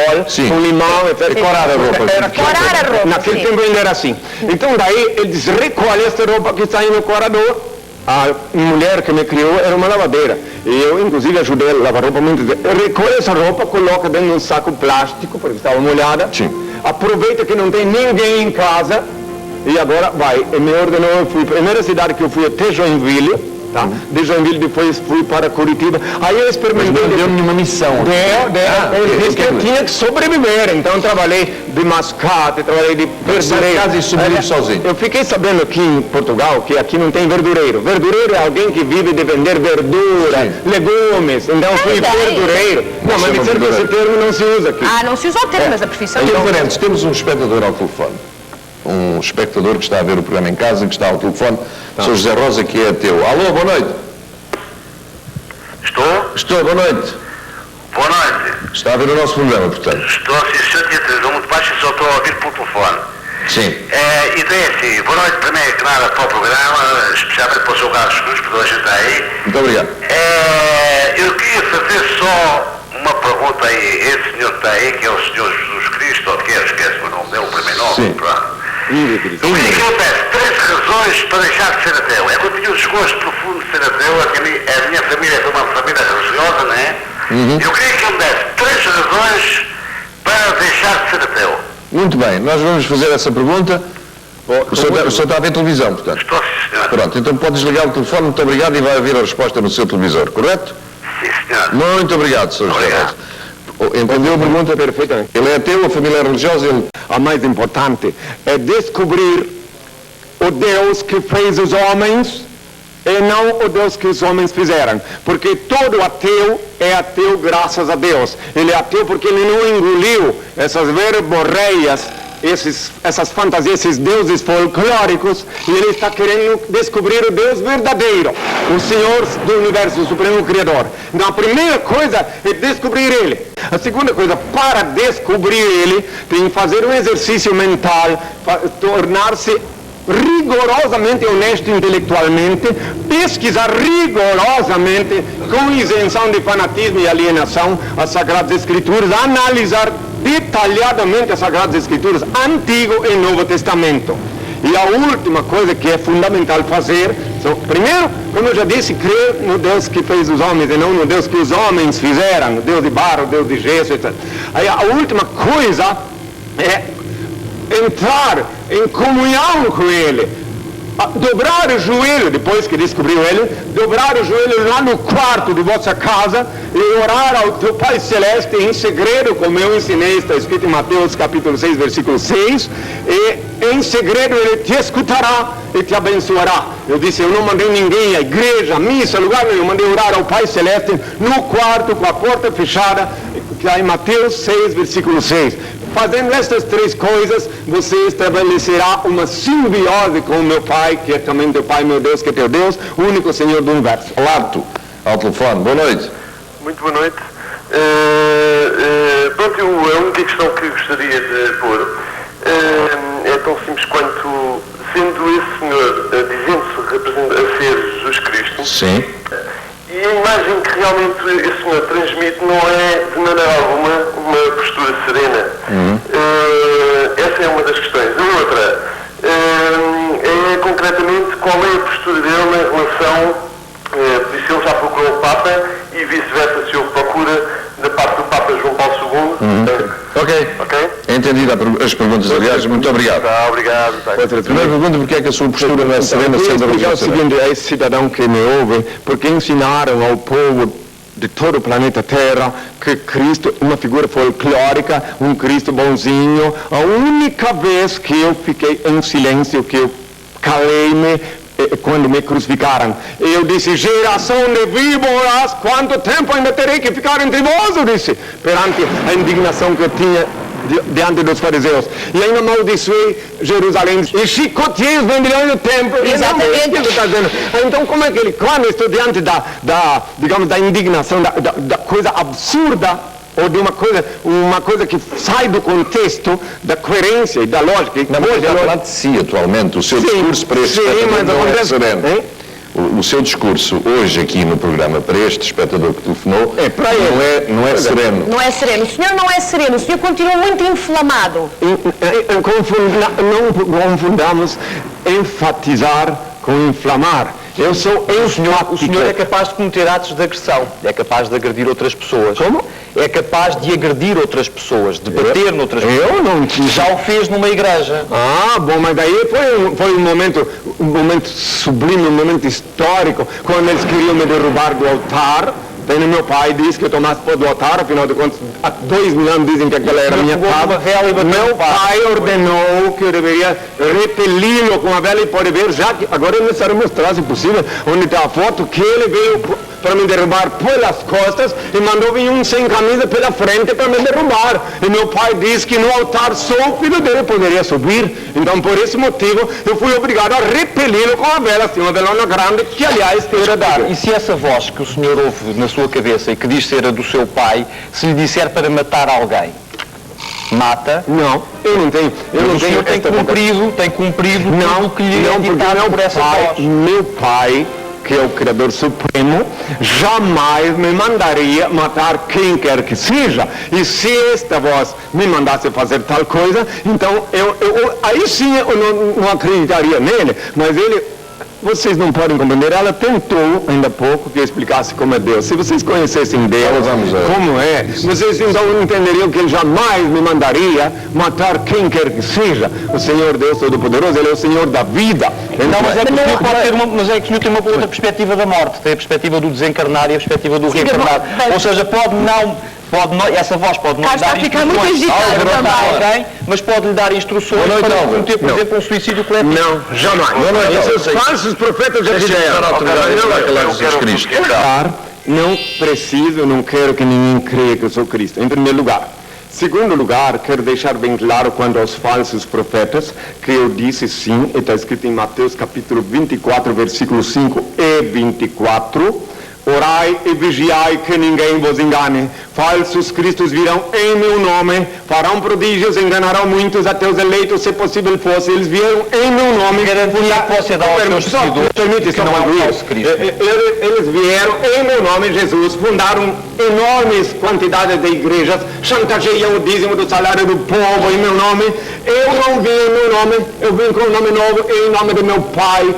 com limão, etc. Corar a roupa. Corar a roupa. Naquele tempo ainda era assim. Então daí ele diz, recolhe esta roupa que está aí no quarador. A mulher que me criou era uma lavadeira. E eu, inclusive, ajudei a lavar roupa muito. Recolhe essa roupa, coloca dentro de um saco plástico, porque estava molhada. Sim. Aproveita que não tem ninguém em casa. E agora vai. E me ordenou, eu fui. A primeira cidade que eu fui até Joinville. Tá? De Joinville depois fui para Curitiba. Aí eu experimentei. Mas não deu nenhuma missão. Ele disse que eu tinha que sobreviver. Então eu trabalhei de mascate, trabalhei de verdureiro. Casa e sobrevive sozinho. Eu fiquei sabendo aqui em Portugal que aqui não tem verdureiro. Verdureiro é alguém que vive de vender verdura, legumes. Então eu fui verdureiro. Não, mas me disseram que esse termo não se usa aqui. Não se usa o termo, mas a profissão Então, temos um espectador ao telefone. um espectador que está a ver o programa em casa, que está ao telefone, Sr. José Rosa, que é ateu. Alô, boa noite. Estou, boa noite. Boa noite. Está a ver o nosso programa, portanto. Estou a assistir e estou muito baixo e só estou a ouvir pelo telefone. Sim. Então é assim, boa noite primeiro que nada para o programa, especialmente para o seu Carlos Cruz, para toda a gente está aí. Muito obrigado. Eu queria fazer só uma pergunta aí, esse senhor que está aí, que é o Senhor Jesus Cristo, ou que é, esquece o nome dele, o primeiro nome, Sim. pronto. O que eu peço? 3 razões para deixar de ser ateu. É que eu tinha um desgosto profundo de ser ateu, a minha família é uma família religiosa, não é? Eu queria que ele me desse 3 razões para deixar de ser ateu. Muito bem, nós vamos fazer essa pergunta. O senhor está a ver televisão, portanto. Estou, sim, senhor. Pronto, então pode desligar o telefone, muito obrigado, e vai ouvir a resposta no seu televisor, correto? Sim, senhor. Muito obrigado, Sr. José Obrigado. Rosa. Entendeu a pergunta perfeitamente? Ele é ateu, a família é religiosa, ele... A mais importante é descobrir o Deus que fez os homens e não o Deus que os homens fizeram. Porque todo ateu é ateu graças a Deus. Ele é ateu porque ele não engoliu essas verborreias, essas fantasias, esses deuses folclóricos, e ele está querendo descobrir o Deus verdadeiro, o Senhor do Universo, o Supremo Criador. Então a primeira coisa é descobrir Ele. A segunda coisa, para descobrir Ele, tem que fazer um exercício mental, tornar-se rigorosamente honesto intelectualmente, pesquisar rigorosamente, com isenção de fanatismo e alienação, as Sagradas Escrituras, analisar detalhadamente as Sagradas Escrituras, Antigo e Novo Testamento. E a última coisa que é fundamental fazer, primeiro, como eu já disse, crer no Deus que fez os homens e não no Deus que os homens fizeram, o Deus de barro, o Deus de gesso, etc. Aí a última coisa é entrar em comunhão com Ele, dobrar o joelho, depois que descobriu Ele, dobrar o joelho lá no quarto de vossa casa e orar ao teu Pai Celeste em segredo, como eu ensinei, está escrito em Mateus capítulo 6, versículo 6, e em segredo Ele te escutará e te abençoará. Eu disse, eu não mandei ninguém à igreja, à missa, lugar nenhum, eu mandei orar ao Pai Celeste no quarto, com a porta fechada, que está em Mateus 6, versículo 6. Fazendo estas 3 coisas, você estabelecerá uma simbiose com o meu Pai, que é também teu Pai, meu Deus, que é teu Deus, o único Senhor do Universo. Lato, ao telefone, boa noite. Muito boa noite. Pronto, a única questão que gostaria de pôr é tão simples quanto, sendo esse Senhor dizendo-se a ser Jesus Cristo, Sim. e a imagem que realmente esse Senhor transmite não é de maneira alguma uma postura serena. Essa é uma das questões. A outra é concretamente qual é a postura dele em relação, se ele já procurou o Papa e vice-versa se houve procura da parte do Papa João Paulo II. Ok. Entendida as perguntas, aliás, muito obrigado. Tá, obrigado. Tá. Primeira pergunta, porque é que a sua postura não é serena sendo explicar o religiosa? seguinte a esse cidadão que me ouve, porque ensinaram ao povo de todo o planeta Terra que Cristo é uma figura folclórica, um Cristo bonzinho. A única vez que eu fiquei em silêncio, que eu calei-me, quando me crucificaram. Eu disse, geração de víboras, quanto tempo ainda terei que ficar entre vós? Eu disse, perante a indignação que eu tinha diante dos fariseus. E ainda amaldiçoei Jerusalém e chicoteei os vendilhões do templo. Exatamente. Então como é que ele, quando estou diante da indignação, da coisa absurda, ou de uma coisa que sai do contexto da coerência e da lógica. Não, mas ele falar de si atualmente, o seu discurso para este espectador não é sereno. O seu discurso hoje aqui no programa para este espectador que telefonou não é sereno. Não é sereno. O senhor não é sereno, o senhor continua muito inflamado. Não confundamos enfatizar com inflamar. Eu sou O senhor é capaz de cometer atos de agressão, é capaz de agredir outras pessoas. Como? É capaz de agredir outras pessoas, de bater noutras pessoas. Eu não Já o fez numa igreja. Ah, bom, mas daí foi um momento sublime, um momento histórico, quando eles queriam me derrubar do altar. Daí meu pai disse que eu tomasse pó do altar, afinal de contas, há 2 mil anos dizem que aquela era a minha casa. Meu pai ordenou que eu deveria repeli-lo com a vela e pode ver, já que agora é necessário mostrar, se possível, onde está a foto, que ele veio para me derrubar pelas costas e mandou vir um sem camisa pela frente para me derrubar. E meu pai disse que no altar só o filho dele poderia subir. Então, por esse motivo, eu fui obrigado a repeli-lo com a vela, assim, uma velona grande, que aliás era dar. E se essa voz que o senhor ouve na sua cabeça e que diz ser a do seu pai, se lhe disser para matar alguém, mata? Não, eu não tenho. O senhor tem cumprido tudo o que lhe é ditado por essa voz. Meu pai, que é o Criador Supremo, jamais me mandaria matar quem quer que seja. E se esta voz me mandasse fazer tal coisa, então aí sim eu não acreditaria nele. Mas ele, vocês não podem compreender, ela tentou ainda há pouco que eu explicasse como é Deus. Se vocês conhecessem Deus, como é, vocês então entenderiam que ele jamais me mandaria matar quem quer que seja. O Senhor Deus Todo-Poderoso, ele é o Senhor da vida. Não, mas é que o senhor pode ter mas é que o senhor tem uma outra perspectiva da morte, tem a perspectiva do desencarnar e a perspectiva do reencarnar. Ou seja, essa voz pode não dar instruções a alguém, mas pode-lhe dar instruções para cometer, por exemplo, um suicídio coletivo. Não, jamais. Esses falsos profetas já disseram. Não preciso, não quero que ninguém creia que eu sou Cristo, em primeiro lugar. Segundo lugar, quero deixar bem claro quanto aos falsos profetas, que eu disse sim, está escrito em Mateus capítulo 24, versículo 5 e 24, orai e vigiai que ninguém vos engane. Falsos cristos virão em meu nome, farão prodígios, enganarão muitos, até os eleitos, se possível fosse. Eles vieram em meu nome. Garantia que você dá aos seus seguidores que não é um falso Cristo. Eles vieram em meu nome, Jesus, fundaram enormes quantidades de igrejas, chantageiam o dízimo do salário do povo em meu nome. Eu não vim em meu nome, eu vim com um nome novo, em nome do meu Pai,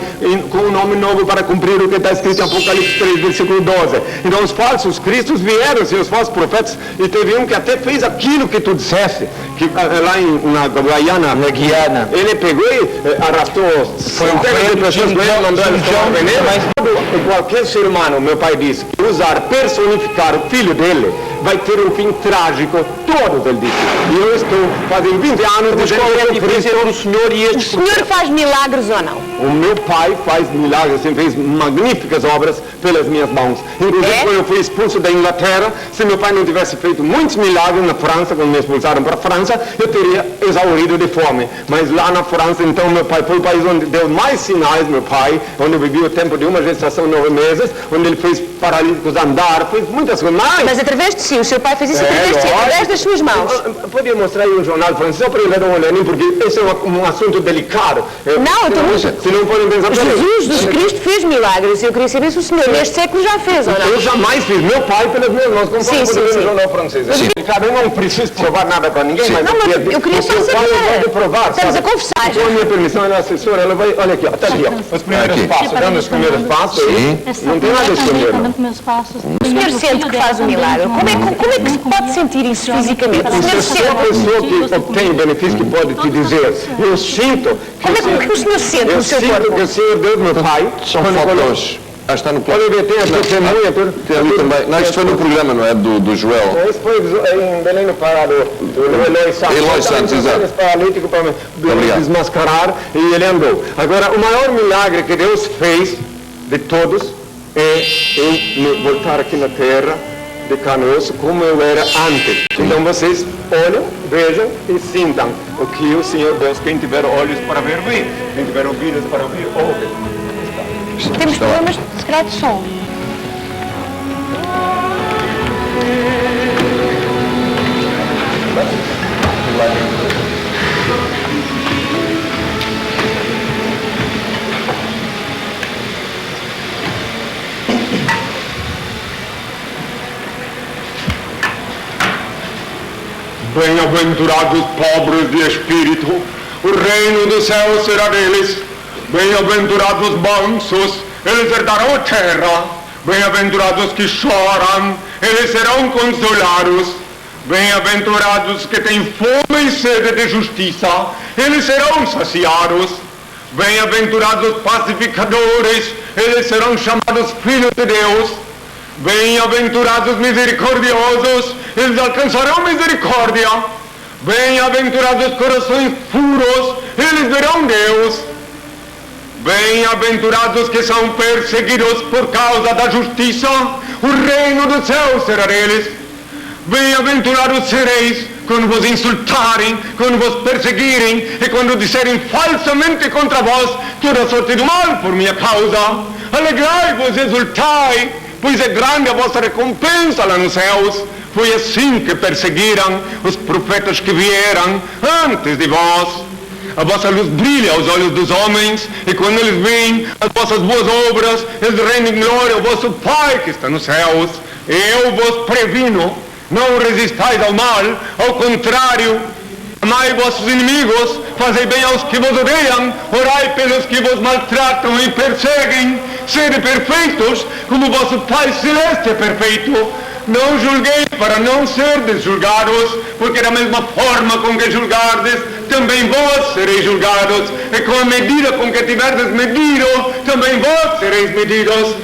com um nome novo para cumprir o que está escrito em Apocalipse 3, versículo 12. Então os falsos cristos vieram, os falsos profetas, e teve um que até fez aquilo que tu disseste, que lá na Guiana, ele pegou e arrastou centenas de pessoas com ele, mandou eles tomar veneno, mas qualquer ser humano, meu pai disse, que usar, personificar o filho dele, vai ter um fim trágico, todos ele disse. E eu estou fazendo 20 anos de qual é a diferença entre o senhor e este? O senhor faz milagres ou não? O meu pai faz milagres, ele fez magníficas obras pelas minhas mãos. Inclusive, quando eu fui expulso da Inglaterra, se meu pai não tivesse feito muitos milagres na França, quando me expulsaram para a França, eu teria exaurido de fome. Mas lá na França, então, meu pai foi o país onde deu mais sinais, meu pai, onde eu vivi o tempo de uma gestação, 9 meses, onde ele fez paralíticos andar, fez muitas coisas. Mas através de si, o seu pai fez isso através de si, através das suas mãos. Podia mostrar aí um jornal francês, só para ele dar uma olhadinha, porque esse é um assunto delicado. Não, eu estou muito... Se não podem pensar... Jesus Cristo fez milagres, eu queria saber se o senhor neste século já fez ou não. Eu jamais fiz, meu pai pelas minhas mãos, como pode ver no jornal francês. Eu não preciso provar nada para ninguém, mas eu queria só saber. Estamos a conversar. Com a minha permissão, ela é assessora, ela vai... Olha aqui, está aqui, ó. Os primeiros passos, dando os primeiros passos aí, não tem nada a esconder. O senhor sente que faz um milagre. Como é que se pode sentir isso fisicamente? Você é só a pessoa que obtém o benefício que pode te dizer. Eu sinto que... Como é que o senhor sente no seu corpo? Eu sinto que o Senhor Deus, meu Pai... São fotos. Está no plano. Olha, tem as testemunhas, tudo. Tem ali também. Não, isto foi no programa, não é? Do Joel. Esse foi em Belém no Pará, do Eloy Santos. Eloy Santos, exato. Esse paralítico para desmascarar e ele andou. Agora, o maior milagre que Deus fez de todos é eu voltar aqui na terra de carne e osso como eu era antes. Então vocês olham, vejam e sintam o que o Senhor Deus, quem tiver olhos para ver, vê. Quem tiver ouvidos para ouvir, ouve. Temos problemas, se calhar, de som. Bem-aventurados pobres de espírito, o reino do céu será deles. Bem-aventurados mansos, eles herdarão a terra. Bem-aventurados que choram, eles serão consolados. Bem-aventurados que têm fome e sede de justiça, eles serão saciados. Bem-aventurados pacificadores, eles serão chamados filhos de Deus. Bem-aventurados misericordiosos, eles alcançarão misericórdia. Bem-aventurados corações puros, eles verão Deus. Bem-aventurados que são perseguidos por causa da justiça, o reino dos céus será deles. Bem-aventurados sereis quando vos insultarem, quando vos perseguirem e quando disserem falsamente contra vós toda sorte de mal por minha causa. Alegrai-vos e exultai, pois é grande a vossa recompensa lá nos céus. Foi assim que perseguiram os profetas que vieram antes de vós. A vossa luz brilha aos olhos dos homens, e quando eles veem as vossas boas obras, eles rendem glória ao vosso Pai que está nos céus. Eu vos previno, não resistais ao mal, ao contrário, amai vossos inimigos, fazei bem aos que vos odeiam, orai pelos que vos maltratam e perseguem, sede perfeitos, como vosso Pai Celeste é perfeito. Não julgueis para não serdes julgados, porque da mesma forma com que julgardes, também vós sereis julgados, e com a medida com que tiverdes medido, também vós sereis medidos.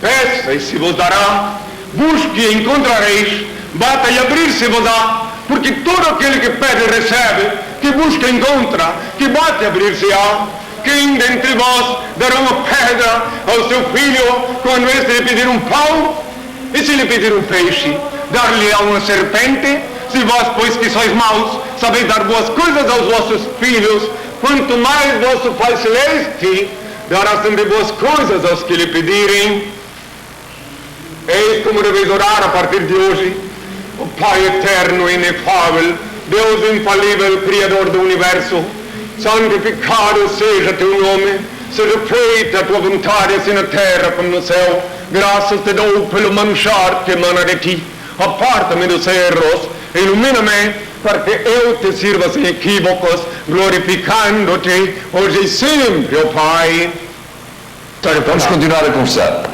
Peça e se vos dará, busque e encontrareis, bata e abrir-se-vos-á, porque todo aquele que pede recebe, que busca encontra, que bate abrir-se-á. Quem dentre vós dará uma pedra ao seu filho quando este lhe pedir um pão? E se lhe pedir um peixe, dar-lhe-á uma serpente? Se vós, pois que sois maus, sabeis dar boas coisas aos vossos filhos, quanto mais vosso Pai Celeste dará sempre boas coisas aos que lhe pedirem. Eis como deveis orar a partir de hoje. O Pai eterno e inefável, Deus infalível, Criador do Universo, santificado seja teu nome, seja feita a tua vontade assim na terra como no céu. Graças te dou pelo manjar que emana de ti. Aparta-me dos erros, ilumina-me para que eu te sirva sem equívocos, glorificando-te hoje e sempre, ó Pai. Vamos continuar a conversar.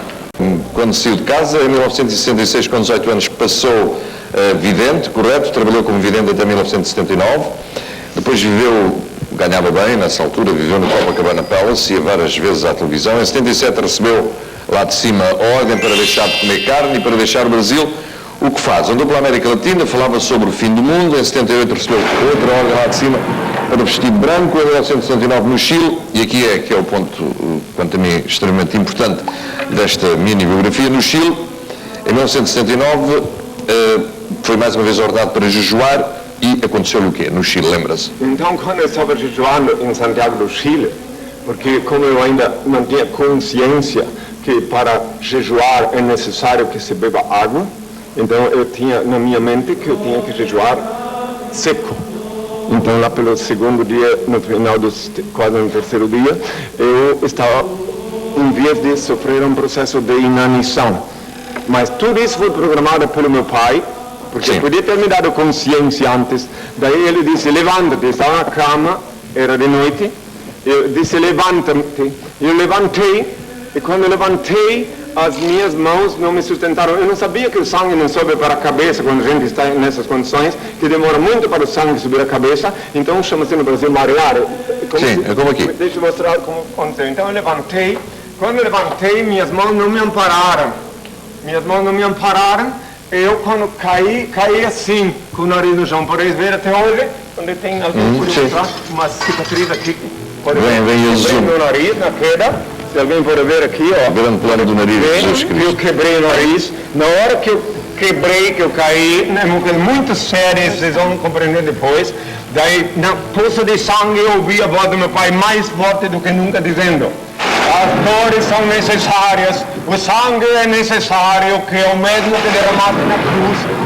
Quando saiu de casa, em 1966, com 18 anos, passou vidente, correto? Trabalhou como vidente até 1979. Depois ganhava bem, nessa altura, viveu no Copacabana Palace, ia várias vezes à televisão. Em 77 recebeu lá de cima a ordem para deixar de comer carne e para deixar o Brasil. O que faz? Andou pela América Latina, falava sobre o fim do mundo. Em 78 recebeu outra ordem lá de cima para vestir de branco. Em 1979 no Chile, e aqui é que é o ponto, quanto a mim, extremamente importante desta mini biografia. No Chile, em 1979, foi mais uma vez ordenado para jejuar. E aconteceu o quê? No Chile, lembra-se? Então, quando eu estava jejuando em Santiago do Chile, porque como eu ainda mantinha consciência que para jejuar é necessário que se beba água, então eu tinha na minha mente que eu tinha que jejuar seco. Então lá pelo segundo dia, no final quase no terceiro dia, eu estava em vias de sofrer um processo de inanição. Mas tudo isso foi programado pelo meu pai, porque eu podia ter me dado consciência antes. Daí ele disse, levanta-te, estava na cama, era de noite, eu disse, levanta-te. Eu levantei, e quando eu levantei, as minhas mãos não me sustentaram. Eu não sabia que o sangue não sobe para a cabeça quando a gente está nessas condições, que demora muito para o sangue subir a cabeça, então chama-se no Brasil marear. Sim, é como aqui. Deixa eu mostrar como aconteceu. Então eu levantei, quando eu levantei, minhas mãos não me ampararam. Minhas mãos não me ampararam, eu quando caí assim, com o nariz no chão. Podeis ver até hoje, onde tem alguém por mostrar uma cicatriz aqui. Vem meu nariz na queda. Se alguém pode ver aqui, ó. Grande plano do nariz. Eu quebrei o nariz. Na hora que eu quebrei, que eu caí, é uma coisa muito séria, vocês vão compreender depois. Daí, na poça de sangue, eu ouvi a voz do meu pai mais forte do que nunca, dizendo: as dores são necessárias, o sangue é necessário, que é o mesmo que derramaste na cruz.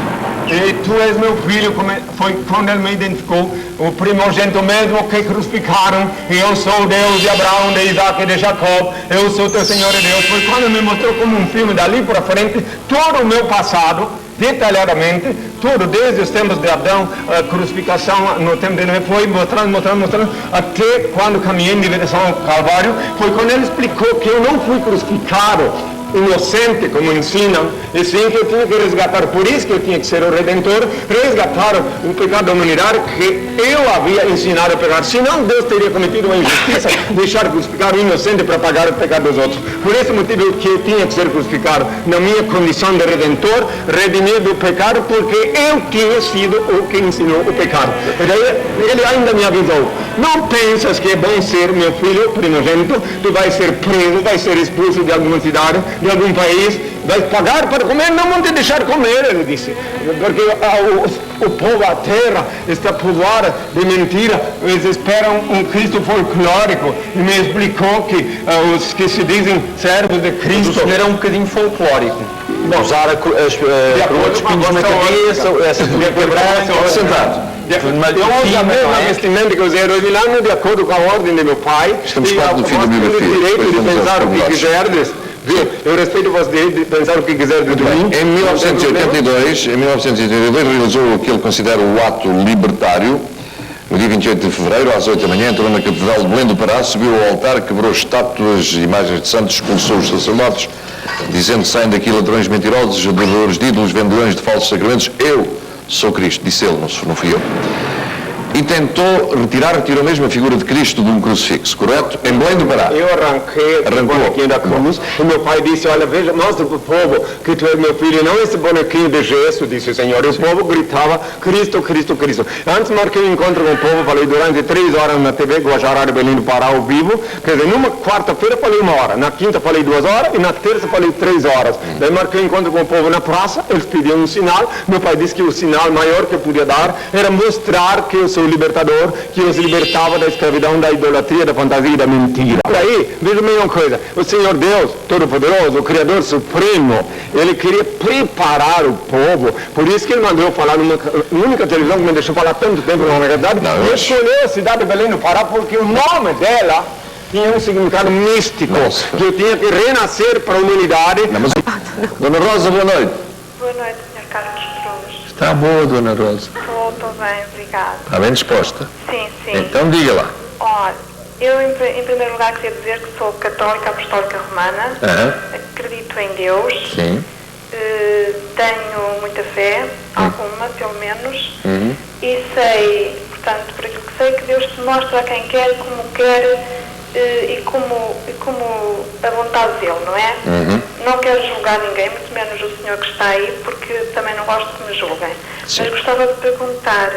E tu és meu filho, foi quando ele me identificou, o primogênito mesmo que crucificaram, e eu sou o Deus de Abraão, de Isaac e de Jacó, eu sou teu Senhor e Deus. Foi quando me mostrou como um filme, dali para frente, todo o meu passado, detalhadamente, tudo, desde os tempos de Adão, a crucificação no tempo de Noé, foi mostrando, até quando caminhei em direção ao Calvário, foi quando ele explicou que eu não fui crucificado inocente, como ensinam, e sim que eu tinha que resgatar, por isso que eu tinha que ser o Redentor, resgatar o pecado da humanidade que eu havia ensinado a pecar. Senão Deus teria cometido uma injustiça, deixar crucificar o inocente para pagar o pecado dos outros. Por esse motivo que eu tinha que ser crucificado na minha condição de Redentor, redimir do pecado, porque eu tinha sido o que ensinou o pecado. E daí ele ainda me avisou: não pensas que é bom ser meu filho primogênito, tu vais ser preso, vais ser expulso de alguma cidade, de algum país, vais pagar para comer, não vão te deixar comer, ele disse, porque o povo, a terra está povoada de mentira, eles esperam um Cristo folclórico, e me explicou que os que se dizem servos de Cristo... O senhor é um bocadinho folclórico. Usar as espinhos na cabeça, essa túnica branca, Sentado. Eu uso a mesma vestimenta que usei no Milano, de acordo com a ordem de meu pai. Estamos falando do fim da tenho o biografia. direito de pensar o que quiserdes. Eu respeito o vosso direito de pensar o que quiserdes de mim. Em 1982, realizou o que ele considera o ato libertário. No dia 28 de fevereiro, às 8 da manhã, entrou na Catedral de Belém do Pará, subiu ao altar, quebrou estátuas e imagens de santos, expulsou os sacerdotes, dizendo: saem daqui ladrões mentirosos, adoradores de ídolos, vendedores de falsos sacramentos. Eu sou Cristo, disse ele, não fui eu. E retirou mesmo a figura de Cristo de um crucifixo, correto? Em Belém do Pará. Eu arranquei o bonequinho da cruz, e meu pai disse: olha, veja, mostra para o povo que tu és meu filho, e não esse bonequinho de gesso, disse o Senhor. E o povo gritava: Cristo, Cristo, Cristo. Antes marquei um encontro com o povo, falei durante 3 horas na TV Guajará de Belém do Pará ao vivo, quer dizer, numa quarta-feira falei 1 hora, na quinta falei 2 horas, e na terça falei 3 horas. Daí marquei um encontro com o povo na praça, eles pediam um sinal, meu pai disse que o sinal maior que eu podia dar era mostrar que eu sou o libertador, que os libertava da escravidão, da idolatria, da fantasia e da mentira. E aí, veja bem uma coisa: o Senhor Deus Todo-Poderoso, o Criador Supremo, ele queria preparar o povo, por isso que ele mandou falar numa única televisão que me deixou falar tanto tempo na verdade, e escolheu a cidade de Belém do Pará porque o nome dela tinha um significado místico, que eu tinha que renascer para a humanidade. Dona Rosa, boa noite. Boa noite, Sr. Carlos Cruz. Está boa, Dona Rosa? Estou bem, obrigada. Está bem disposta? Sim, sim. Então diga lá. Olha, eu em primeiro lugar queria dizer que sou católica apostólica romana, acredito em Deus, Sim. Tenho muita fé, alguma pelo menos, e sei, portanto, por aquilo que sei, que Deus se mostra a quem quer, como quer, e como a vontade dele, não é? Não quero julgar ninguém, muito menos o senhor que está aí, porque também não gosto que me julguem. Sim. Mas gostava de perguntar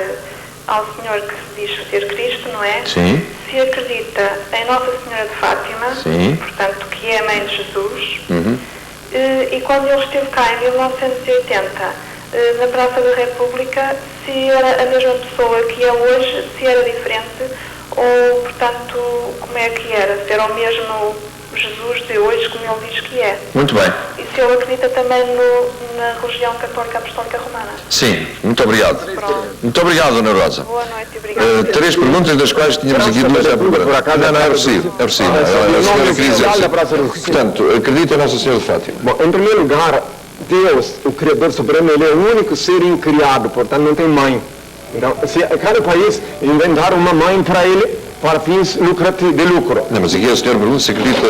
ao senhor que se diz ser Cristo, não é? Sim. Se acredita em Nossa Senhora de Fátima, Sim. portanto, que é a mãe de Jesus, e quando ele esteve cá em 1980, na Praça da República, se era a mesma pessoa que é hoje, se era diferente, ou, portanto, como é que era? Se era o mesmo Jesus de hoje, como ele diz que é. Muito bem. E se ele acredita também na religião católica apostólica romana. Sim, muito obrigado. Pronto. Muito obrigado, Dona Rosa. Boa noite e obrigada. 3 perguntas, das quais tínhamos aqui 2 a preparar. Não, é possível. É possível. A senhora queria dizer. Portanto, acredita em Nossa Senhora de Fátima. Bom, em primeiro lugar, Deus, o Criador Supremo, ele é o único ser incriado, portanto não tem mãe. Então, se cada país inventar uma mãe para ele, para fins de lucro. Não, mas aqui a senhora pergunta se acredita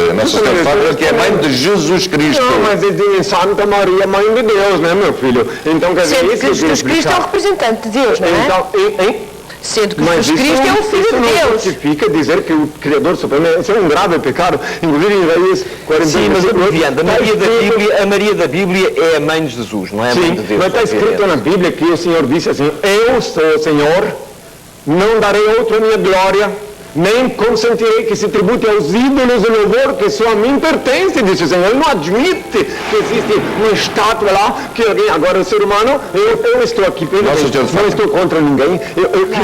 em Nossa Senhora de Fátima, que é a mãe de Jesus Cristo. Não, mas eles dizem Santa Maria, mãe de Deus, né, meu filho? Então, quer dizer, Sendo isso que Jesus Cristo é o representante de Deus, não é? Então, Sendo que mas Jesus Cristo é o Filho isso de não Deus. justifica dizer que o Criador Supremo é um grave pecado. Inclusive em Isaías 40. Sim, mas a Maria da Bíblia é a mãe de Jesus, não é a mãe de Deus. Mas está escrito na Bíblia que o Senhor disse assim: eu sou o Senhor, não darei outra minha glória, nem consentirei que se tribute aos ídolos o louvor que só a mim pertence, disse o Senhor. Ele não admite que existe uma estátua lá, que alguém, agora o ser humano, eu estou aqui, não estou contra ninguém,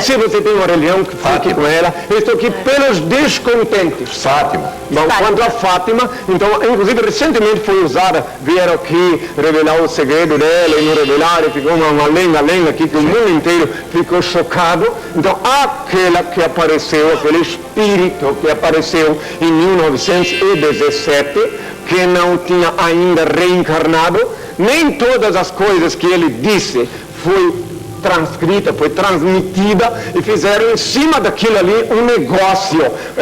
se você tem uma religião, que fique com ela, eu estou aqui pelos descontentes. Fátima. Bom, quanto a Fátima, então, inclusive recentemente foi usada, vieram aqui revelar o segredo dela e não revelaram, e ficou uma lenda aqui que o mundo inteiro ficou chocado. Então, aquela que apareceu, aquele espírito que apareceu em 1917, que não tinha ainda reencarnado, nem todas as coisas que ele disse foi transcrita, foi transmitida e fizeram em cima daquilo ali um negócio.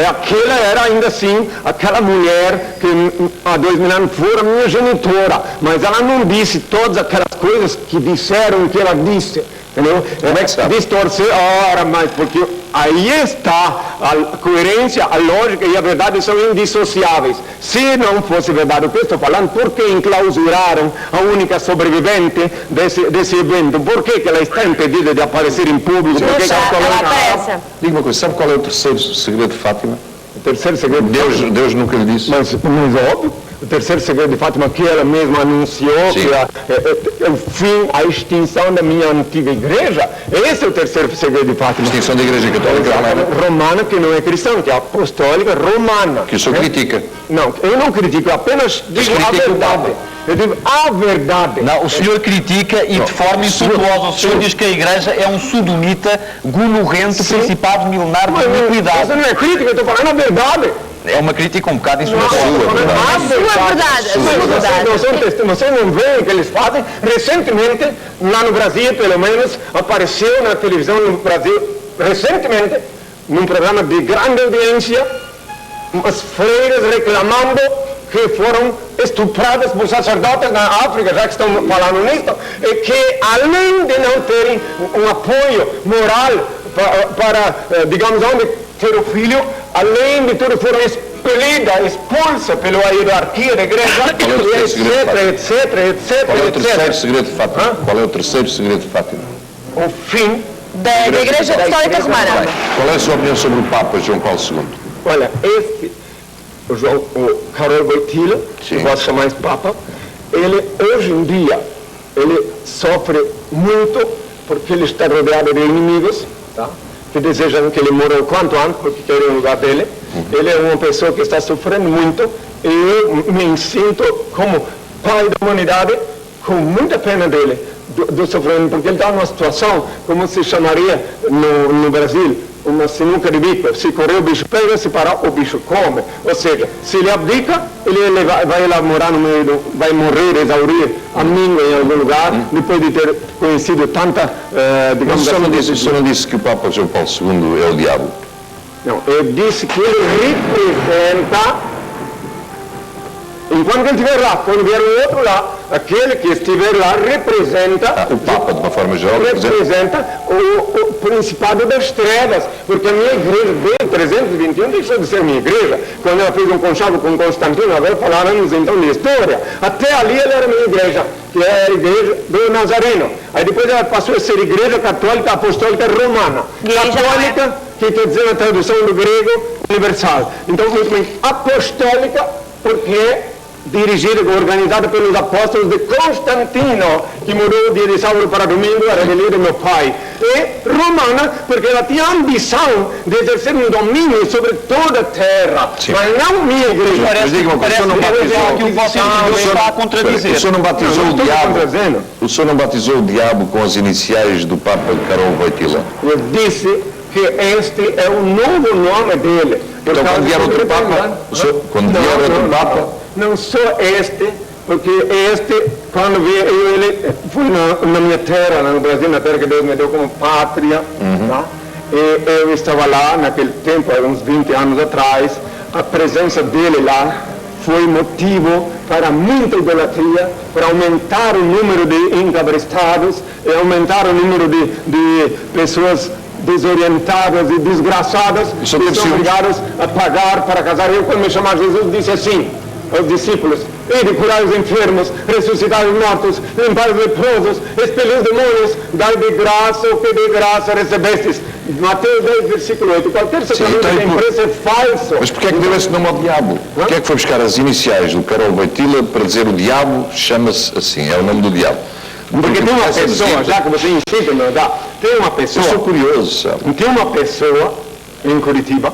Aquela era ainda assim aquela mulher que há 2000 anos foi a minha genitora, mas ela não disse todas aquelas coisas que disseram que ela disse. Entendeu? Como é que sabe? Distorcer, mas porque aí está a coerência, a lógica e a verdade são indissociáveis. Se não fosse verdade o que eu estou falando, por que enclausuraram a única sobrevivente desse evento? Por que ela está impedida de aparecer em público? Ela aparece. Diga uma coisa, sabe qual é o terceiro segredo de Fátima? O terceiro segredo de Fátima? Deus nunca lhe disse. Mas óbvio. O terceiro segredo de Fátima, que ela mesma anunciou, Sim. que é o fim, a extinção da minha antiga igreja. Esse é o terceiro segredo de Fátima. Extinção da Igreja Católica Romana. Romana, que não é cristã, que é apostólica romana. Que o senhor critica. Não, eu não critico, eu apenas digo a critica o verdade. Papa. Eu digo a verdade. Não, o senhor critica e de forma insultuosa. O senhor diz que a Igreja é um sodomita, gonorrento, principado milenar de iniquidade. Isso não é crítica, eu estou falando a verdade. É uma crítica um bocado insultuosa. A sua verdade. Vocês não veem o que eles fazem? Recentemente, lá no Brasil, pelo menos, apareceu na televisão no Brasil, recentemente, num programa de grande audiência, umas freiras reclamando que foram estupradas por sacerdotes na África, já que estão falando nisso, e que além de não terem um apoio moral para digamos, onde ter o filho, além de tudo foram expulsas pela hierarquia da igreja, etc. Qual é o terceiro segredo de Fátima? Qual é o terceiro segredo de Fátima? O fim Da Igreja Católica Romana. Qual é a sua opinião sobre o Papa João Paulo II? Olha, o Karol Wojtyla, que vós chamais Papa, ele hoje em dia, ele sofre muito porque ele está rodeado de inimigos, tá? Que desejam que ele morra o quanto antes, porque querem o lugar dele. Ele é uma pessoa que está sofrendo muito e eu me sinto como pai da humanidade com muita pena dele, do sofrimento, porque ele está numa situação, como se chamaria no Brasil, uma sinuca de bico. Se correr o bicho pega, se parar o bicho come. Ou seja, se ele abdica, ele vai lá morar no meio, vai morrer, exaurir a míngua em algum lugar, depois de ter conhecido tanta, digamos Mas o senhor não disse que o Papa João Paulo II é o diabo? Não, eu disse que ele representa, enquanto ele estiver lá, quando vier o outro lá, aquele que estiver lá representa... O Papa, de uma forma geral, representa o Principado das Trevas, porque a minha igreja, desde 321, deixou de ser minha igreja. Quando ela fez um conchavo com Constantino, agora falávamos então de história. Até ali ela era minha igreja, que era a igreja do Nazareno. Aí depois ela passou a ser Igreja Católica Apostólica Romana. Católica, que quer dizer na tradução do grego, universal. Então, muito bem, apostólica, porque dirigida e organizada pelos apóstolos de Constantino, que mudou dia de sábado para domingo, a revelia do meu pai. E romana, porque ela tinha a ambição de exercer um domínio sobre toda a terra. Sim. Mas não minha igreja. Parece que o vosso indivíduo está a contradizer. O senhor não batizou o diabo? O senhor não batizou o diabo com as iniciais do Papa Karol Wojtyla? Eu disse que este é o novo nome dele. Então, quando vier outro Papa, quando vier outro Papa... Não só este, porque este, quando ele foi na minha terra, no Brasil, na terra que Deus me deu como pátria, tá? E eu estava lá naquele tempo, há uns 20 anos atrás, a presença dele lá foi motivo para muita idolatria, para aumentar o número de encabrestados, e aumentar o número de pessoas desorientadas e desgraçadas, que são obrigadas a pagar para casar. Eu, quando me chamava Jesus, disse assim aos discípulos: ide curar os enfermos, ressuscitar os mortos, limpar os leprosos, expelir os demônios, dai de graça o que de graça recebestes. Mateus 10, versículo 8. Qualquer sacramento que tem preço é falso. Mas porquê é que deu esse nome ao diabo? Porquê é que foi buscar as iniciais do Karol Wojtyla para dizer o diabo chama-se assim, é o nome do diabo? Porque tem uma pessoa, já que você insiste em mandar, tem uma pessoa... Eu sou curioso, sabe? Tem uma pessoa em Curitiba,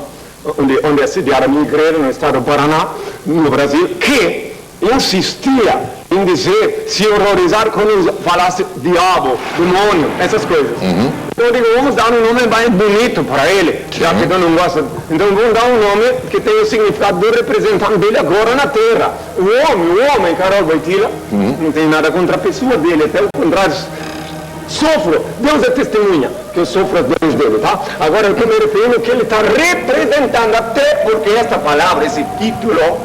onde é sediada a minha igreja, no estado do Paraná, no Brasil, que insistia em dizer, se horrorizar quando falasse diabo, demônio, essas coisas. Então eu digo, vamos dar um nome mais bonito para ele, já que eu não gosto. Então vamos dar um nome que tenha o significado do representante dele agora na Terra. O homem, Karol Wojtyla, não tem nada contra a pessoa dele, até o contrário, Sofro, Deus é testemunha que eu sofro as dores dele, tá? Agora eu estou me referindo que ele está representando, até porque essa palavra, esse título,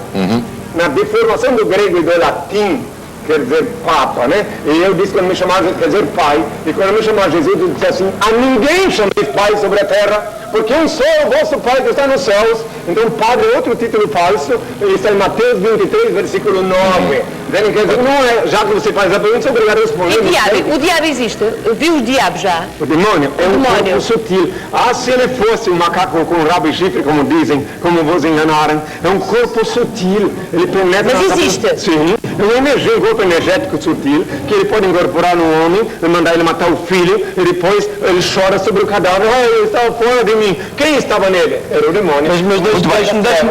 na deformação do grego e do latim, quer dizer Papa, né? E eu disse quando me chamaram, quer dizer Pai, e quando me chamaram Jesus, eu disse assim, a ninguém chameis Pai sobre a terra, porque um só é o vosso Pai que está nos céus. Então Padre é outro título falso, isso está em Mateus 23, versículo 9. Quer dizer, não é, já que você faz a pergunta, sou obrigado a responder. E o diabo existe? Viu o diabo já? O demônio é um corpo sutil. Ah, se ele fosse um macaco com rabo e chifre, como dizem, como vos enganaram, é um corpo sutil. Ele penetra... Mas existe? Sim. É um corpo energético sutil, que ele pode incorporar no homem, e mandar ele matar o filho, e depois ele chora sobre o cadáver. Ah, ele estava fora de mim. Quem estava nele? Era o demônio.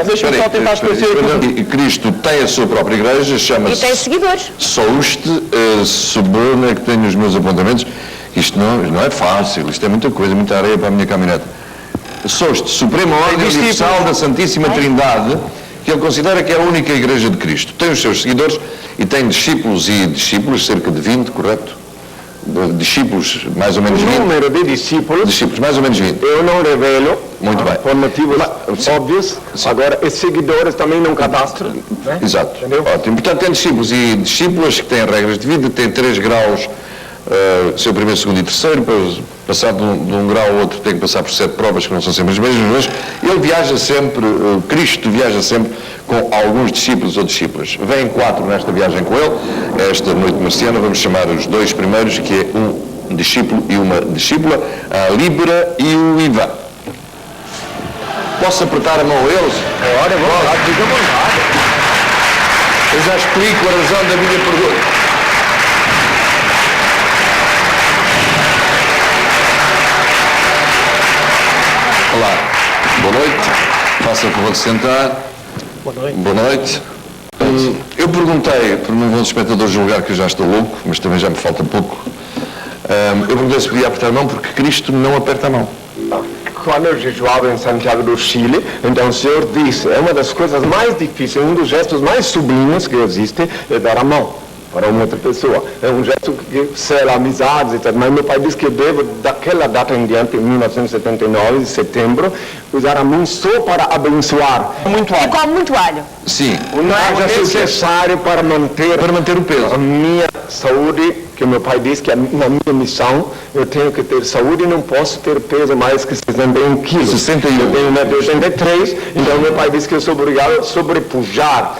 Deixa-me só tentar esclarecer. E Cristo tem a sua própria igreja, chama-se... E tem seguidores. Souste, Soberna, que tenho os meus apontamentos. Isto não é fácil, isto é muita coisa, muita areia para a minha caminhonete. Souste, Suprema Ordem Universal da Santíssima Trindade, que ele considera que é a única igreja de Cristo. Tem os seus seguidores e tem discípulos e discípulas, cerca de 20, correto? Discípulos, mais ou menos 20. O número de discípulos, mais ou menos 20. Eu não revelo, muito bem, por motivos óbvios. Sim. Agora, os seguidores também não cadastro. Né? Exato. Entendeu? Ótimo. Portanto, tem discípulos e discípulas que têm regras de vida, têm 3 graus, seu primeiro, segundo e terceiro, para passar de um grau ao outro tem que passar por 7 provas que não são sempre as mesmas. Ele viaja sempre, Cristo viaja sempre com alguns discípulos ou discípulas. Vêm 4 nesta viagem com ele. Esta noite marciana vamos chamar os 2 primeiros, que é um discípulo e uma discípula, a Líbera e o Ivan. Posso apertar a mão a eles? Olha, vou lá, fica à vontade. Eu já explico a razão da minha pergunta. Olá, boa noite. Faça o favor de sentar. Boa noite. Boa noite. Eu perguntei, por não vão os espectadores julgar que eu já estou louco, mas também já me falta pouco. Eu perguntei se podia apertar a mão, porque Cristo não aperta a mão. Quando eu jejuava em Santiago do Chile, então o Senhor disse, é uma das coisas mais difíceis, um dos gestos mais sublimes que existe é dar a mão para uma outra pessoa. É um gesto que sela amizades e tal, mas meu pai disse que eu devo, daquela data em diante, em 1979, de setembro, usar a mão só para abençoar. Muito alho. E come muito alho. Sim. Não é necessário para manter o peso. A minha saúde, que meu pai disse que na minha missão eu tenho que ter saúde e não posso ter peso mais que 61 quilos. 61. Eu tenho 1,83 m, então meu pai disse que eu sou obrigado a sobrepujar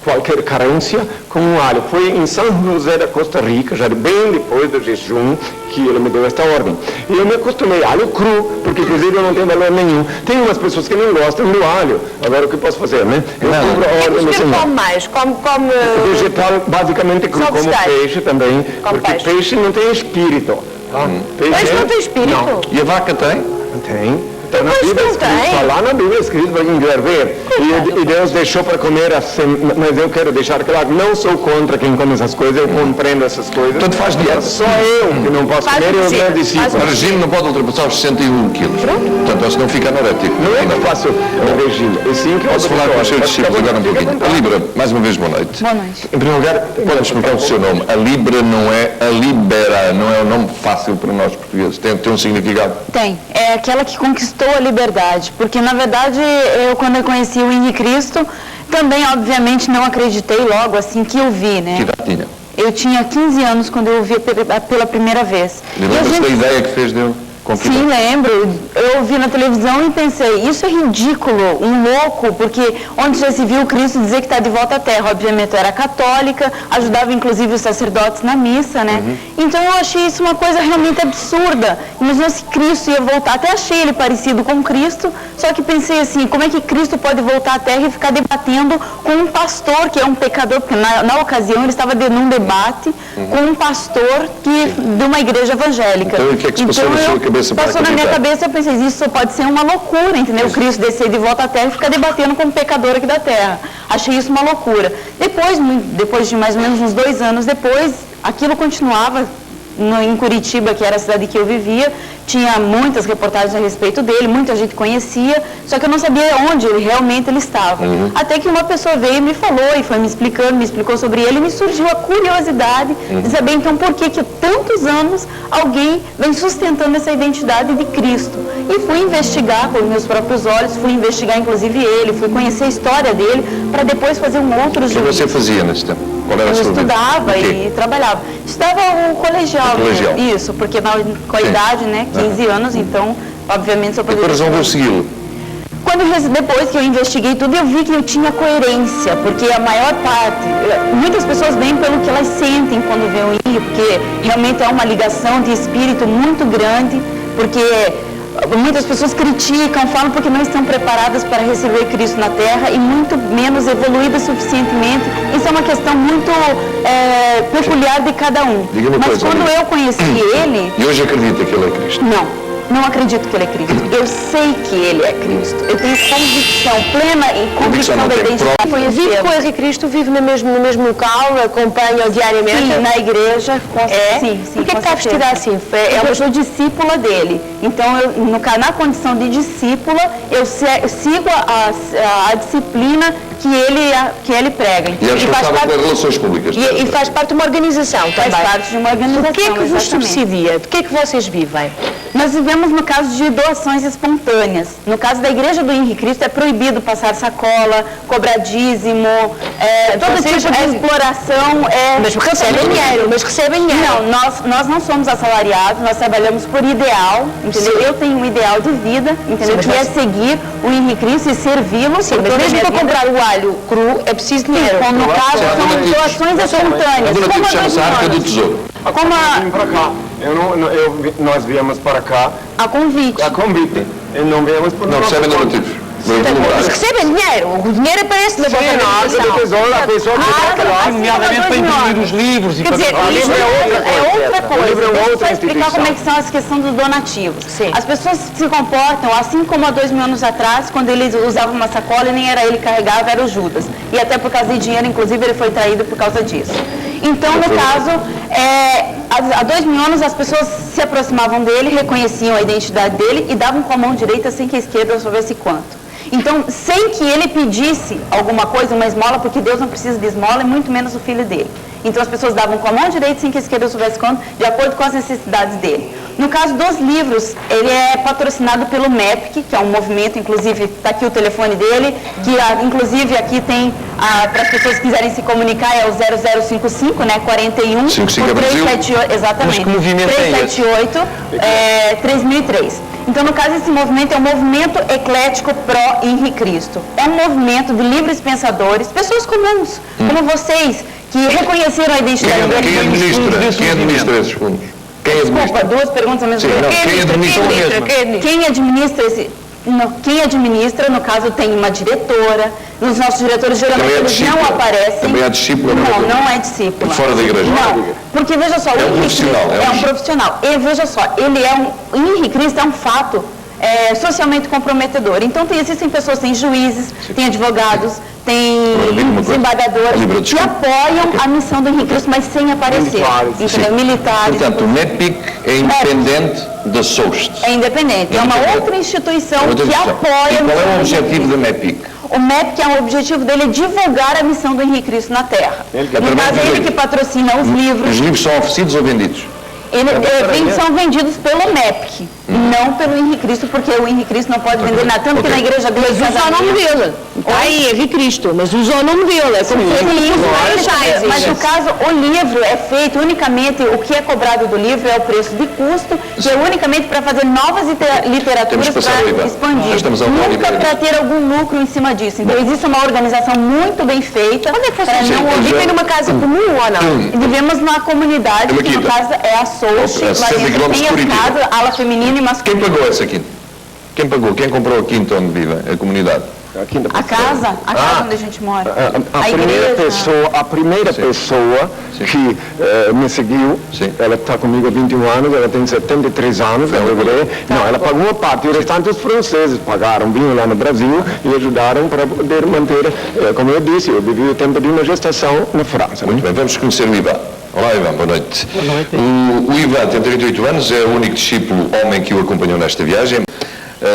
qualquer carência com um alho. Foi em São José da Costa Rica, já bem depois do jejum, que ele me deu esta ordem. E eu me acostumei, alho cru, porque inclusive eu não tenho valor nenhum. Tem umas pessoas que não gostam do alho. Agora o que posso fazer, né? Eu cumpro a ordem do Senhor. Come mais? Come... Vegetal, basicamente cru, como peixe também, porque peixe não tem espírito. Tá? Peixe não tem espírito? Não. E a vaca tem? Tem. Está na Bíblia escrito, está lá na Bíblia escrito para quem quer ver. E Deus deixou para comer, mas eu quero deixar claro, não sou contra quem come essas coisas, eu compreendo essas coisas. Portanto, faz dieta. Só eu que não posso comer e os meus discípulos. O regime não pode ultrapassar os 61 quilos. Portanto, senão fica anorético. Não é que eu faço o regime, é sim que eu posso falar com os seus discípulos agora um pouquinho. A Líbera, mais uma vez, boa noite. Boa noite. Em primeiro lugar, pode explicar o seu nome. A Líbera não é a Libera, não é um nome fácil para nós portugueses. Tem um significado? Tem. É aquela que conquistou a liberdade. Porque, na verdade, quando eu conheci o Henrique Cristo, também, obviamente, não acreditei logo assim que eu vi, né? Que idade tinha? Eu tinha 15 anos quando eu o vi pela primeira vez. Lembra-se da ideia que fez dele? Sim, lembro. Eu vi na televisão e pensei, isso é ridículo, um louco, porque onde já se viu Cristo dizer que está de volta à terra. Obviamente eu era católica, ajudava inclusive os sacerdotes na missa, né? Então eu achei isso uma coisa realmente absurda. Imagina se Cristo ia voltar, até achei ele parecido com Cristo, só que pensei assim, como é que Cristo pode voltar à terra e ficar debatendo com um pastor que é um pecador, porque na ocasião ele estava num debate com um pastor de uma igreja evangélica. Então o que é que se passou na sua cabeça? Passou na minha cabeça, eu pensei, isso pode ser uma loucura, entendeu? Cristo descer de volta à terra e ficar debatendo com um pecador aqui da terra. Achei isso uma loucura. Depois de mais ou menos uns 2 anos depois, aquilo continuava em Curitiba, que era a cidade que eu vivia, tinha muitas reportagens a respeito dele, muita gente conhecia, só que eu não sabia onde realmente ele estava. Até que uma pessoa veio e me falou, e foi me explicou sobre ele, e me surgiu a curiosidade de saber, então, por que tantos anos alguém vem sustentando essa identidade de Cristo. E fui investigar com meus próprios olhos, fui investigar, inclusive, ele, fui conhecer a história dele, para depois fazer um outro juízo. O que você fazia nesse tempo? Qual era a sua vida? Eu estudava e trabalhava. Estudava o colegial, colegial. Isso, porque com a idade, né, 15 anos, então, obviamente, só poderia... Depois resolveu segui-lo. Depois que eu investiguei tudo, eu vi que eu tinha coerência, porque a maior parte, muitas pessoas vêm pelo que elas sentem quando veem o Henri, porque realmente é uma ligação de espírito muito grande, porque muitas pessoas criticam, falam porque não estão preparadas para receber Cristo na Terra e muito menos evoluídas suficientemente. Isso é uma questão muito peculiar de cada um. Mas quando eu conheci ele... E hoje acredita que ele é Cristo? Não acredito que ele é Cristo. Eu sei que ele é Cristo. Eu tenho convicção plena e convicção da identidade. Vive com ele Cristo, vive no mesmo local, acompanha-o diariamente? Sim, na igreja. Sim. Por que está vestida assim? Eu sou discípula dele. Então, na condição de discípula, eu sigo a disciplina que ele prega. E é responsável pelas relações públicas. E faz parte de uma organização também. Faz parte de uma organização. O que é que vos subsidia? De que é que vocês vivem? Nós vivemos no caso de doações espontâneas. No caso da Igreja do Henri Cristo, é proibido passar sacola, cobrar dízimo, todo tipo de exploração. Mas recebem dinheiro. Não, nós não somos assalariados, nós trabalhamos por ideal, entendeu? Sim. Eu tenho um ideal de vida, entendeu? Que é seguir o Henri Cristo e servi-lo. Sim, mas mesmo para comprar o alho cru, é preciso dinheiro. Sim, no caso, são doações espontâneas. Como chama-se a Arca do Tesouro. Vim para cá. Nós viemos para cá. A convite. E não viemos por não recebem donativos. Mas recebem dinheiro. O dinheiro aparece na vossa organização. A pessoa nomeadamente para imprimir os livros. Quer dizer, isso é outra coisa. Deixa eu só explicar como é que são as questões dos donativos. Sim. As pessoas se comportam assim como há 2000 anos atrás, quando eles usavam uma sacola e nem era ele que carregava, era o Judas. E até por causa de dinheiro, inclusive, ele foi traído por causa disso. Então, no caso, há 2000 anos as pessoas se aproximavam dele, reconheciam a identidade dele e davam com a mão direita sem que a esquerda soubesse quanto. Então, sem que ele pedisse alguma coisa, uma esmola, porque Deus não precisa de esmola, e muito menos o filho dele. Então, as pessoas davam com a mão direita sem que a esquerda soubesse quanto, de acordo com as necessidades dele. No caso dos livros, ele é patrocinado pelo MEPC, que é um movimento, inclusive, está aqui o telefone dele, que inclusive aqui tem, para as pessoas que quiserem se comunicar, é o 0055, né, 41, 55 378, exatamente, 378, 3003. Então, no caso, esse movimento é um movimento eclético pró-Henri Cristo. É um movimento de livres pensadores, pessoas comuns, como vocês, que reconheceram a identidade dele. Quem administra esses fundos? Desculpa, duas perguntas ao mesmo tempo. Quem administra, no caso, tem uma diretora. Os nossos diretores, geralmente, eles não aparecem. Também é discípula? Não é discípula. Fora da igreja? Não, porque, veja só, é um profissional. É um profissional. E, veja só, o Henri Cristo é um fato socialmente comprometedor. Então, existem pessoas, tem juízes, tem advogados, tem desembargadores que apoiam a missão do Henri Cristo, mas sem aparecer. Militares. Portanto, o MEPIC é independente da SOST. É independente. É uma outra instituição que apoia... E qual é o objetivo do MEPIC? O MEPIC, o objetivo dele é divulgar a missão do Henri Cristo na Terra. No caso, ele que patrocina os livros. Os livros são oferecidos ou vendidos? São vendidos pelo MEPC, não pelo Henri Cristo, porque o Henri Cristo não pode vender nada, tanto que na igreja dele... Mas usa o nome dele. Aí, Henri Cristo, mas usa o nome dele. É como mas no caso, o livro é feito unicamente, o que é cobrado do livro é o preço de custo, que é unicamente para fazer novas literaturas para expandir. Nunca para ter algum lucro em cima disso. Então, existe uma organização muito bem feita. Onde é que vocês vivem numa casa comum ou não? Vivemos na comunidade, que no caso é a Souche, lá dentro tem as casas, ala feminina e masculina. Quem pagou essa quinta? Quem pagou? Quem comprou a quinta onde vive a comunidade? A casa onde a gente mora. A primeira pessoa que me seguiu, ela está comigo há 21 anos, ela tem 73 anos, ela pagou uma parte, e o restante os franceses pagaram, vinham lá no Brasil e ajudaram para poder manter, como eu disse, eu vivi o tempo de uma gestação na França. Muito bem, vamos conhecer o Ivan. Olá, Ivan, boa noite. Boa noite. O Ivan tem 38 anos, é o único discípulo homem que o acompanhou nesta viagem.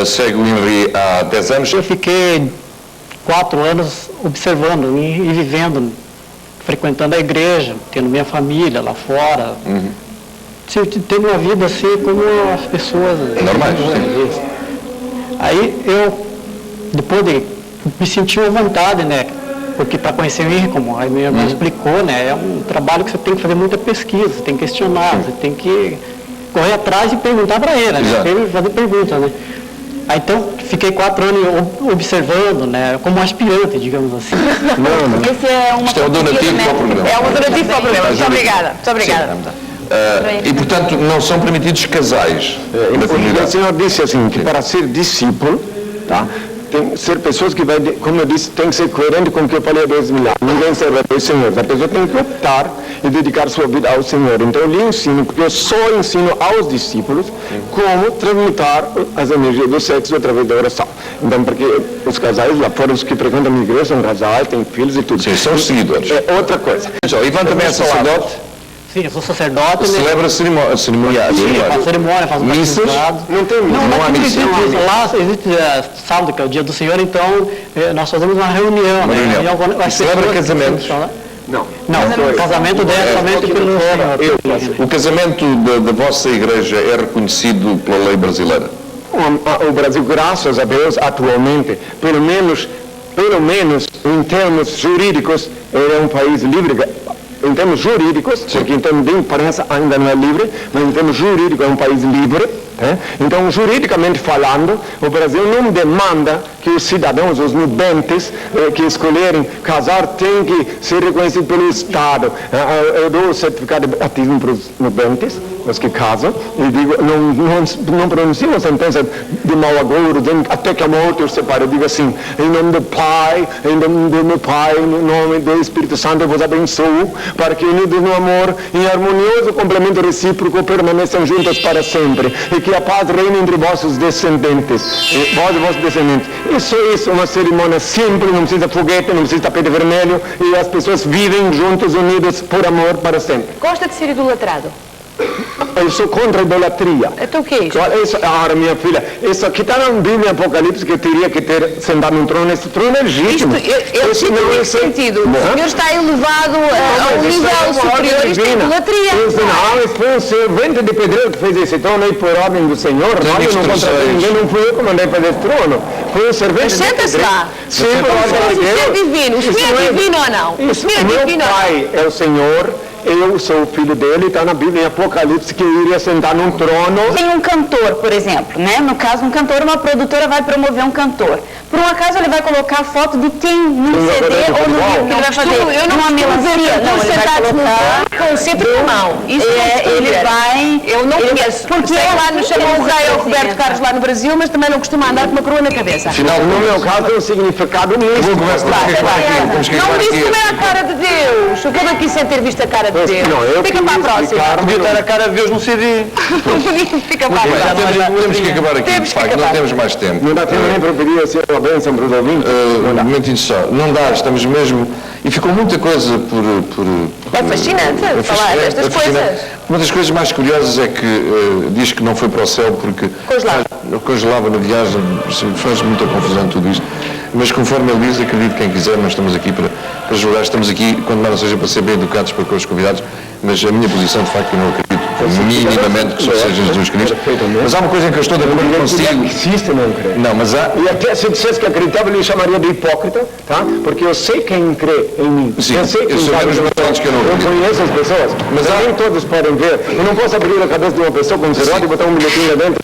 Segue o Henri há 10 anos. Eu fiquei 4 anos observando e vivendo, frequentando a igreja, tendo minha família lá fora. Tendo uma vida assim como as pessoas... Normais, sim. Aí eu, depois de me senti à vontade, né? Porque para conhecer o Henri, como a minha irmã explicou, né? É um trabalho que você tem que fazer muita pesquisa, você tem que questionar, você tem que correr atrás e perguntar para ele, né? Ele fazer perguntas, né? Aí então, fiquei 4 anos observando, né? Como aspirante, digamos assim. Esse é uma... Isto é o donativo para o programa. É um donativo para o programa. Muito obrigada. Muito obrigada. E, portanto, não são permitidos casais na comunidade. O Senhor disse assim, que para ser discípulo, tá? Tem que ser pessoas que vai, como eu disse, tem que ser coerente com o que eu falei há 2 mil anos. Ninguém serve ao Senhor. A pessoa tem que optar e dedicar sua vida ao Senhor. Então eu lhe ensino, porque eu só ensino aos discípulos como transmutar as energias do sexo através da oração. Então, porque os casais lá fora, os que frequentam a minha igreja, são casais, têm filhos e tudo. Sim, são os seguidores. É outra coisa. O Ivan também é sacerdote? Sim, eu sou sacerdote. Celebra cerimônia. Sim, faz cerimônia, faz missas? Não tem missa. Não há missa. Lá existe sábado, que é o dia do Senhor, então nós fazemos uma reunião. Celebra casamentos? Não. Não, o casamento dele é somente pelo Senhor. O casamento da vossa igreja é reconhecido pela lei brasileira? O Brasil, graças a Deus, atualmente, pelo menos em termos jurídicos, é um país livre. Em termos jurídicos, porque em termos de imprensa ainda não é livre, mas em termos jurídicos é um país livre. Então, juridicamente falando, o Brasil não demanda que os cidadãos, os nubentes que escolherem casar, têm que ser reconhecidos pelo Estado. Eu dou o certificado de batismo para os nubentes, os que casam, e digo, não pronuncio uma sentença de mau agouro, até que a morte os separe. Eu digo assim, em nome do Pai, em nome do meu Pai, em nome do Espírito Santo, eu vos abençoo, para que unidos no amor, em harmonioso complemento recíproco, permaneçam juntos para sempre, e que a paz reine entre vossos descendentes, vós e vossos descendentes. Isso é uma cerimônia simples, não precisa foguete, não precisa tapete vermelho, e as pessoas vivem juntos, unidos por amor para sempre. Gosta de ser idolatrado? Eu sou contra a idolatria. Então o que é isso? Ora, minha filha, isso aqui está na Bíblia, em Apocalipse, que eu teria que ter sentado num trono. Esse trono é legítimo. Eu sinto nesse sentido. O Senhor está elevado a um nível superior. Isto é idolatria. Não, foi o servente de pedreiro que fez esse trono aí por ordem do Senhor. Eu não contratei ninguém, não fui eu que mandei fazer esse trono. Foi o servente de pedreiro. Senta-se lá. Sim, por ordem de Deus. O Senhor é divino. O Senhor é divino ou não? Isso, meu Pai é o Senhor. Eu sou o filho dele, está na Bíblia em Apocalipse que eu iria sentar num trono. Tem um cantor, por exemplo, né? No caso, um cantor, uma produtora vai promover um cantor. Por um acaso ele vai colocar a foto de quem no CD ou no livro que ele vai fazer? Eu não uma melancia, não, ele vai colocar com sempre na mão. Isso ele vai... Eu não conheço. Porque lá nos chamam o rei Roberto Carlos lá no Brasil, mas também não costuma andar com uma coroa na cabeça. Afinal, no meu caso, tem um significado místico. Não disse como é a cara de Deus. Eu quero aqui sem ter visto a cara de Deus. Fica para a próxima. Podia ter a cara de Deus no CD. Fica para a próxima. Temos que acabar aqui, de facto, não temos mais tempo. Não dá tempo nem para pedir a ser uma bênção para os ouvintes? Um momentinho só. Não dá, estamos mesmo... E ficou muita coisa por é fascinante falar destas coisas. Uma das coisas mais curiosas é que diz que não foi para o céu porque congelava na viagem, faz muita confusão tudo isto. Mas conforme ele diz, acredito quem quiser, nós estamos aqui para julgar, estamos aqui, quando mais não seja para ser bem educados para com os convidados, mas a minha posição, de facto, eu não acredito minimamente que só seja Jesus Cristo. Mas há uma coisa em que eu estou de acordo consigo. Existe, não crê. Não, mas há... E até se dissesse que acreditava, ele chamaria de hipócrita, tá? Porque eu sei quem crê em mim. Sim, eu sei quem sou menos bastante que eu não acredito. Eu conheço as pessoas, mas nem todos podem ver. Eu não posso abrir a cabeça de uma pessoa com um cerote e botar um bilhetinho lá dentro.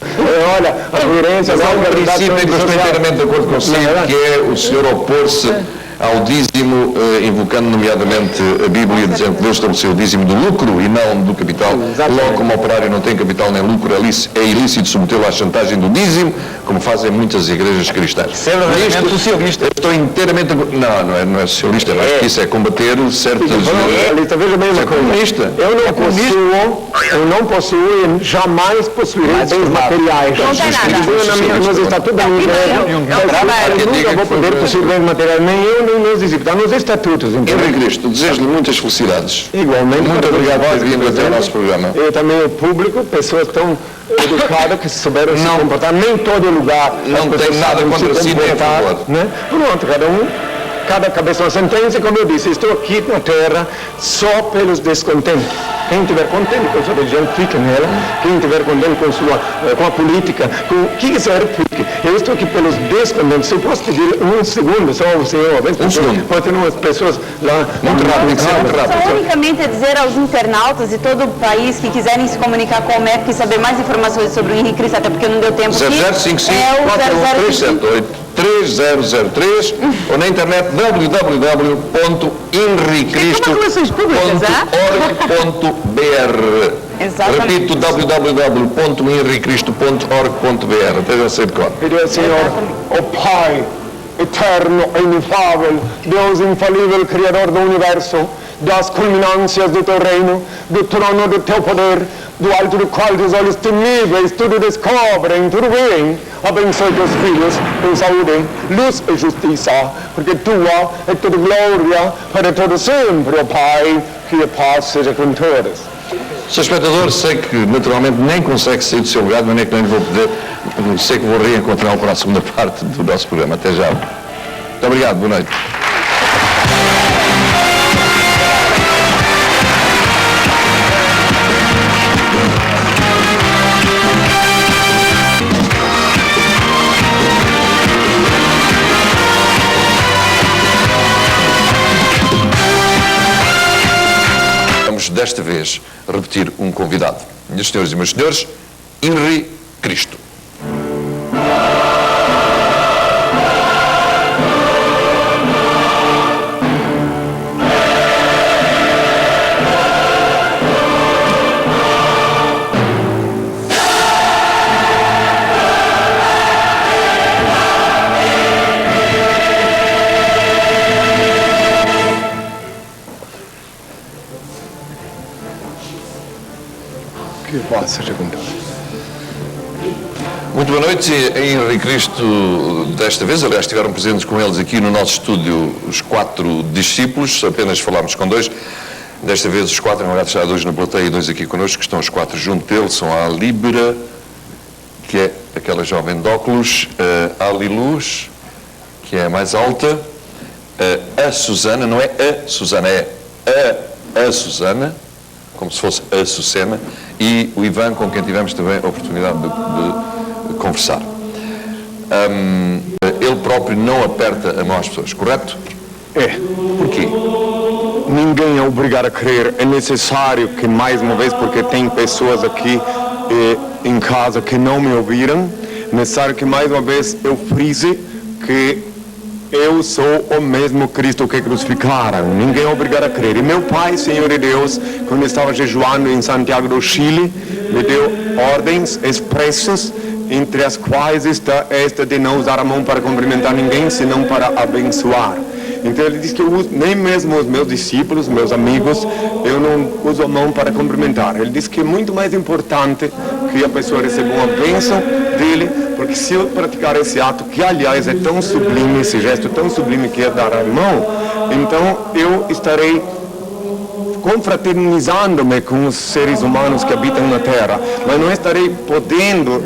Olha, a coerência... Mas há um princípio em que eu estou inteiramente de acordo consigo, que é o senhor opor-se ao dízimo, invocando nomeadamente a Bíblia, dizendo que Deus estabeleceu o dízimo do lucro e não do capital. Logo, como operário não tem capital nem lucro, é ilícito submetê-lo à chantagem do dízimo, como fazem muitas igrejas cristãs. Isso é verdadeiramente socialista. Estou inteiramente... Não é socialista, mas que isso é combater certas... Veja bem uma coisa. Eu não possuo e jamais possuirei bens materiais. Não tem nada. Nos estatutos da minha igreja, eu nunca vou poder possuir bens materiais, nem eu, nos discípulos, está nos estatutos. Henrique Cristo, desejo-lhe muitas felicidades. Igualmente. Muito obrigado por ter vindo até o nosso programa. E também o público, pessoas tão educadas que souberam se comportar. Nem em todo lugar. Não tem nada contra si, nem a favor. Né? Pronto, cada cabeça uma sentença, como eu disse, estou aqui na terra só pelos descontentes. Quem estiver contente com a sua religião, fica nela. Quem estiver contente com a política, com o que quiser, fique. Eu estou aqui pelos descontentes. Se eu posso pedir um segundo, só o senhor, pode ter umas pessoas lá. Muito rápido. Só unicamente a dizer aos internautas e todo o país que quiserem se comunicar com o MEP e saber mais informações sobre o Henrique Cristo, até porque não deu tempo. 0055 é o 41378 3003 ou na internet www.henricristo.org.br. Repito, www.henricristo.org.br. Estejam sempre com. Pedir ao Senhor, o Pai eterno e inefável, Deus infalível, Criador do Universo, das culminâncias do teu reino, do trono do teu poder, do alto do qual teus olhos temíveis tudo descobrem, tudo veem. Abençoe teus filhos com saúde, luz e justiça, porque tua é toda glória para todo sempre, ó Pai, que a paz seja com todos. Sr. Espectador, sei que naturalmente nem consegue sair do seu lugar, mas nem que não lhe vou poder, sei que vou reencontrá-lo para a segunda parte do nosso programa. Até já. Muito obrigado, boa noite. Desta vez, repetir um convidado. Minhas senhoras e meus senhores, Henrique Cristo. Muito boa noite, Henrique Cristo, desta vez, aliás, estiveram presentes com eles aqui no nosso estúdio os 4 discípulos, apenas falámos com 2, desta vez os 4, na verdade já há 2 na plateia e 2 aqui connosco, que estão os 4 junto dele, são a Líbera, que é aquela jovem de óculos, a Liluz, que é a mais alta, a Susana, não é a Susana, é a Susana, como se fosse a Sucena, e o Ivan, com quem tivemos também a oportunidade de conversar. Ele próprio não aperta a mão às pessoas, correto? É. Porquê? Ninguém é obrigado a crer. É necessário que, mais uma vez, porque tem pessoas aqui em casa que não me ouviram, é necessário que, mais uma vez, eu frise que eu sou o mesmo Cristo que crucificaram. Ninguém é obrigado a crer. E meu Pai, Senhor de Deus, quando eu estava jejuando em Santiago do Chile, me deu ordens expressas, entre as quais está esta de não usar a mão para cumprimentar ninguém, senão para abençoar. Então ele diz que eu uso, nem mesmo os meus discípulos, meus amigos, eu não uso a mão para cumprimentar. Ele diz que é muito mais importante que a pessoa receba uma bênção dele, porque se eu praticar esse ato, que aliás é tão sublime, esse gesto tão sublime que é dar a mão, então eu estarei confraternizando-me com os seres humanos que habitam na Terra, mas não estarei podendo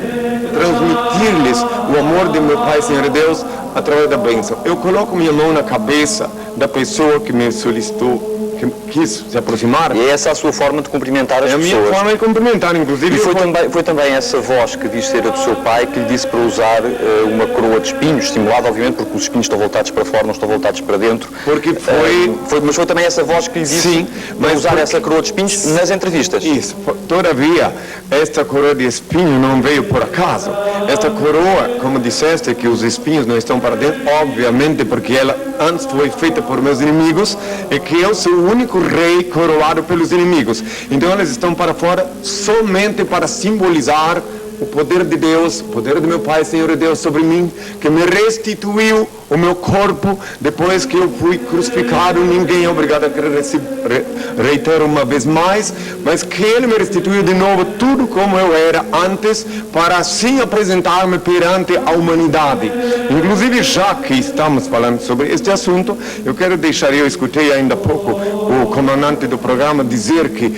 transmitir-lhes o amor de meu Pai, Senhor Deus, através da bênção. Eu coloco minha mão na cabeça da pessoa que me solicitou, que quis se aproximar. E é essa a sua forma de cumprimentar as pessoas? É a minha forma de cumprimentar, inclusive. E foi também essa voz que diz ser a do seu pai que lhe disse para usar uma coroa de espinhos, estimulada, obviamente, porque os espinhos estão voltados para fora, não estão voltados para dentro. Porque mas foi também essa voz que lhe disse para usar essa coroa de espinhos nas entrevistas. Isso. Todavia, esta coroa de espinho não veio por acaso. Esta coroa, como disseste, que os espinhos não estão para dentro, obviamente porque ela antes foi feita por meus inimigos e que eu sou o único rei coroado pelos inimigos. Então elas estão para fora somente para simbolizar o poder de Deus, o poder do meu Pai, Senhor Deus, sobre mim, que me restituiu o meu corpo depois que eu fui crucificado. Ninguém é obrigado a reiterar uma vez mais, mas que Ele me restituiu de novo tudo como eu era antes, para assim apresentar-me perante a humanidade. Inclusive, já que estamos falando sobre este assunto, eu quero deixar, eu escutei ainda há pouco o comandante do programa dizer que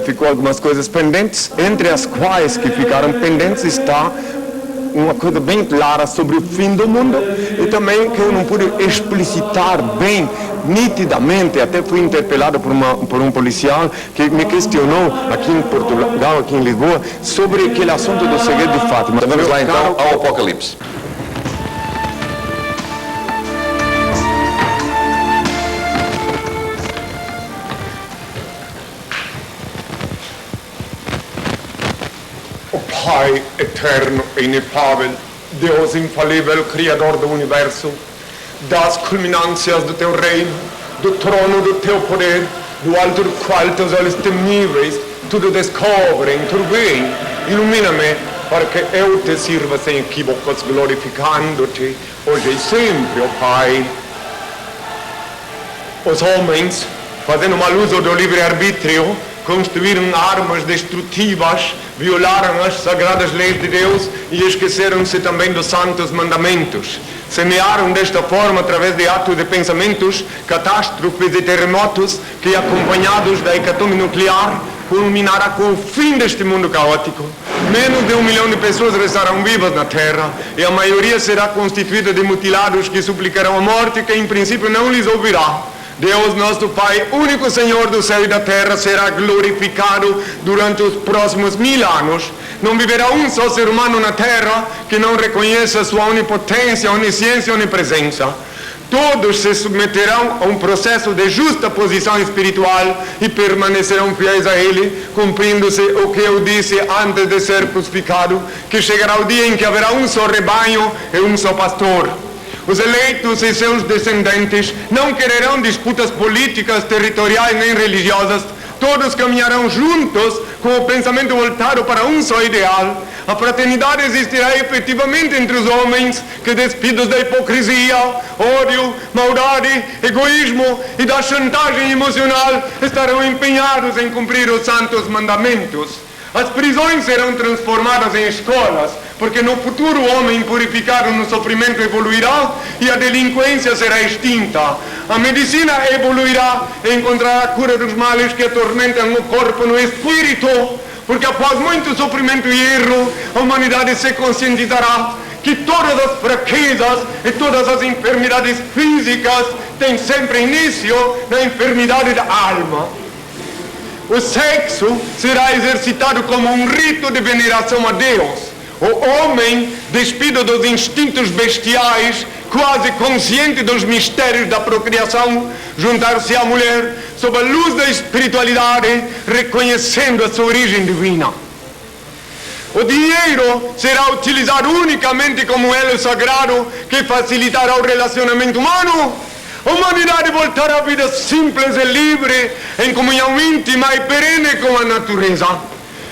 ficou algumas coisas pendentes, entre as quais que ficaram pendentes está uma coisa bem clara sobre o fim do mundo e também que eu não pude explicitar bem, nitidamente, até fui interpelado por um policial que me questionou aqui em Portugal, aqui em Lisboa, sobre aquele assunto do segredo de Fátima. Então vamos lá então ao Apocalipse. Pai eterno e inefável, Deus infalível, Criador do Universo, das culminâncias do Teu reino, do trono do Teu poder, do alto do qual Teus olhos temíveis tudo descobrem, tudo veem, ilumina-me para que eu Te sirva sem equívocos, glorificando-Te hoje e sempre, ó Pai. Os homens, fazendo mal uso do livre-arbítrio, construíram armas destrutivas, violaram as sagradas leis de Deus e esqueceram-se também dos santos mandamentos. Semearam desta forma, através de atos de pensamentos, catástrofes e terremotos que, acompanhados da hecatombe nuclear, culminará com o fim deste mundo caótico. Menos de 1 milhão de pessoas restarão vivas na Terra e a maioria será constituída de mutilados que suplicarão a morte que, em princípio, não lhes ouvirá. Deus, nosso Pai, único Senhor do céu e da terra, será glorificado durante os próximos 1000 anos. Não viverá um só ser humano na terra que não reconheça sua onipotência, onisciência e onipresença. Todos se submeterão a um processo de justa posição espiritual e permanecerão fiéis a Ele, cumprindo-se o que eu disse antes de ser crucificado, que chegará o dia em que haverá um só rebanho e um só pastor. Os eleitos e seus descendentes não quererão disputas políticas, territoriais nem religiosas. Todos caminharão juntos com o pensamento voltado para um só ideal. A fraternidade existirá efetivamente entre os homens que, despidos da hipocrisia, ódio, maldade, egoísmo e da chantagem emocional, estarão empenhados em cumprir os santos mandamentos. As prisões serão transformadas em escolas, porque no futuro o homem purificado no sofrimento evoluirá e a delinquência será extinta. A medicina evoluirá e encontrará a cura dos males que atormentam o corpo no espírito, porque após muito sofrimento e erro, a humanidade se conscientizará que todas as fraquezas e todas as enfermidades físicas têm sempre início na enfermidade da alma. O sexo será exercitado como um rito de veneração a Deus. O homem, despido dos instintos bestiais, quase consciente dos mistérios da procriação, juntar-se à mulher sob a luz da espiritualidade, reconhecendo a sua origem divina. O dinheiro será utilizado unicamente como elo sagrado que facilitará o relacionamento humano. A humanidade voltará à vida simples e livre, em comunhão íntima e perene com a natureza.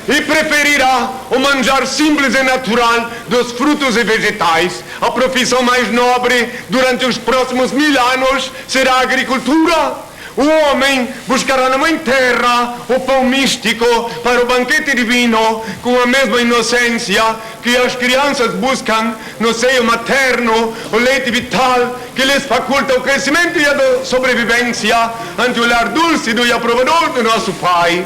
E preferirá o manjar simples e natural dos frutos e vegetais. A profissão mais nobre durante os próximos 1000 anos será a agricultura. O homem buscará na Mãe Terra o pão místico para o banquete divino, com a mesma inocência que as crianças buscam no seio materno o leite vital que lhes faculta o crescimento e a sobrevivência ante o olhar dúlcido e aprovador do nosso Pai.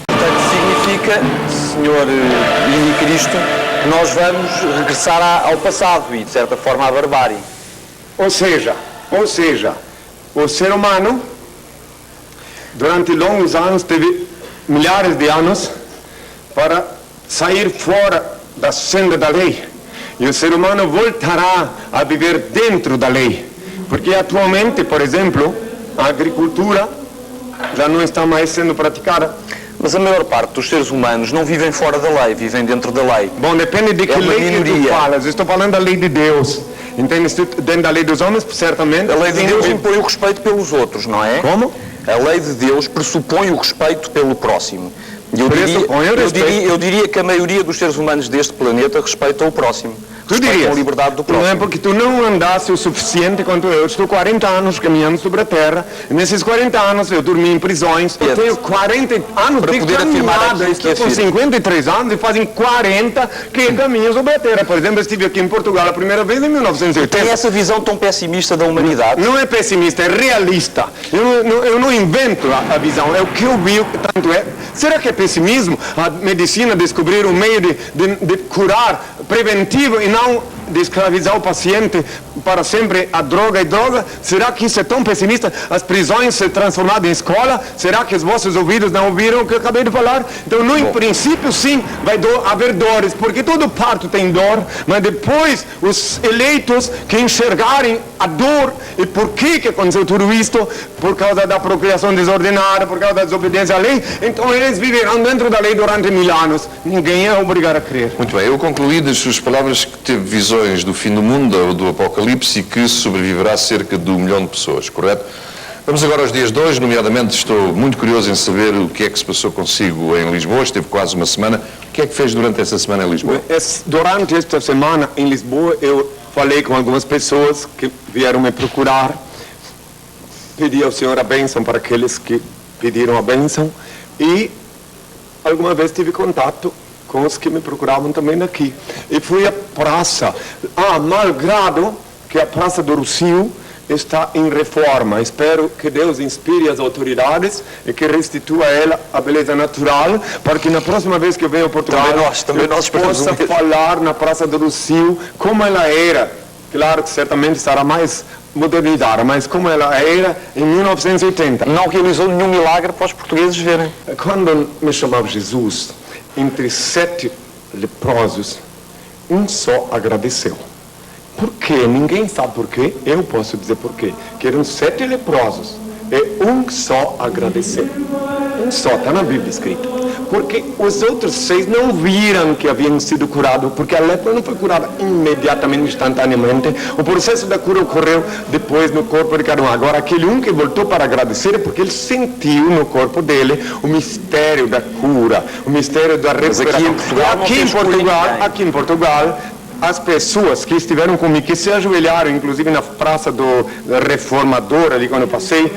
Portanto, significa, Senhor e Cristo, que nós vamos regressar ao passado e, de certa forma, à barbárie. Ou seja, o ser humano, durante longos anos, teve milhares de anos para sair fora da senda da lei. E o ser humano voltará a viver dentro da lei. Porque atualmente, por exemplo, a agricultura já não está mais sendo praticada. Mas a maior parte dos seres humanos não vivem fora da lei, vivem dentro da lei. Bom, depende de que lei que tu falas. Estou falando da lei de Deus. Entende? Dentro da lei dos homens, certamente. A lei de Deus impõe o respeito pelos outros, não é? Como? A lei de Deus pressupõe o respeito pelo próximo. Eu diria que a maioria dos seres humanos deste planeta respeita o próximo. Tu dirias, com a liberdade do próximo. não é porque tu não andaste o suficiente quanto eu. Estou 40 anos caminhando sobre a terra. E nesses 40 anos eu dormi em prisões. Eu tenho 40 anos para de poder afirmar caminhada. Estou com 53 anos e fazem 40 que caminham sobre a terra. Por exemplo, eu estive aqui em Portugal a primeira vez em 1980. Tem essa visão tão pessimista da humanidade? Não é pessimista, é realista. Eu não invento a visão, é o que eu vi, tanto é. Será que é pessimismo? A medicina descobrir um meio de curar preventivo e não de escravizar o paciente para sempre a droga e droga? Será que isso é tão pessimista? As prisões se transformaram em escola? Será que os vossos ouvidos não ouviram o que eu acabei de falar? Então, no em princípio, sim, vai haver dores, porque todo parto tem dor, mas depois os eleitos que enxergarem a dor e por que aconteceu tudo isto, por causa da procriação desordenada, por causa da desobediência à lei, então eles viverão dentro da lei durante 1000 anos. Ninguém é obrigado a crer. Muito bem, eu concluí das suas palavras que teve visões do fim do mundo ou do apocalipse e que sobreviverá cerca de 1 milhão de pessoas, correto? Vamos agora aos dias de hoje, nomeadamente estou muito curioso em saber o que é que se passou consigo em Lisboa, esteve quase uma semana. O que é que fez durante essa semana em Lisboa? Durante esta semana em Lisboa eu falei com algumas pessoas que vieram me procurar, pedi ao Senhor a bênção para aqueles que pediram a bênção e alguma vez tive contato com os que me procuravam também daqui. E fui à praça, malgrado que a Praça do Rossio está em reforma. Espero que Deus inspire as autoridades e que restitua a ela a beleza natural, para que na próxima vez que eu venho a Portugal também nós possa falar na Praça do Rossio como ela era. Claro que certamente estará mais modernizada, mas como ela era em 1980. Não realizou nenhum milagre para os portugueses verem. Quando me chamava Jesus, entre 7 leprosos, um só agradeceu. Por quê? Ninguém sabe por quê. Eu posso dizer por quê. Que eram 7 leprosos e um só agradeceu. Um só, está na Bíblia escrito. Porque os outros 6 não viram que haviam sido curados, porque a lepra não foi curada imediatamente, instantaneamente. O processo da cura ocorreu depois no corpo de cada um. Agora, aquele um que voltou para agradecer é porque ele sentiu no corpo dele o mistério da cura, o mistério da recuperação. Aqui em Portugal, as pessoas que estiveram comigo, que se ajoelharam, inclusive na Praça do Reformador, ali quando eu passei,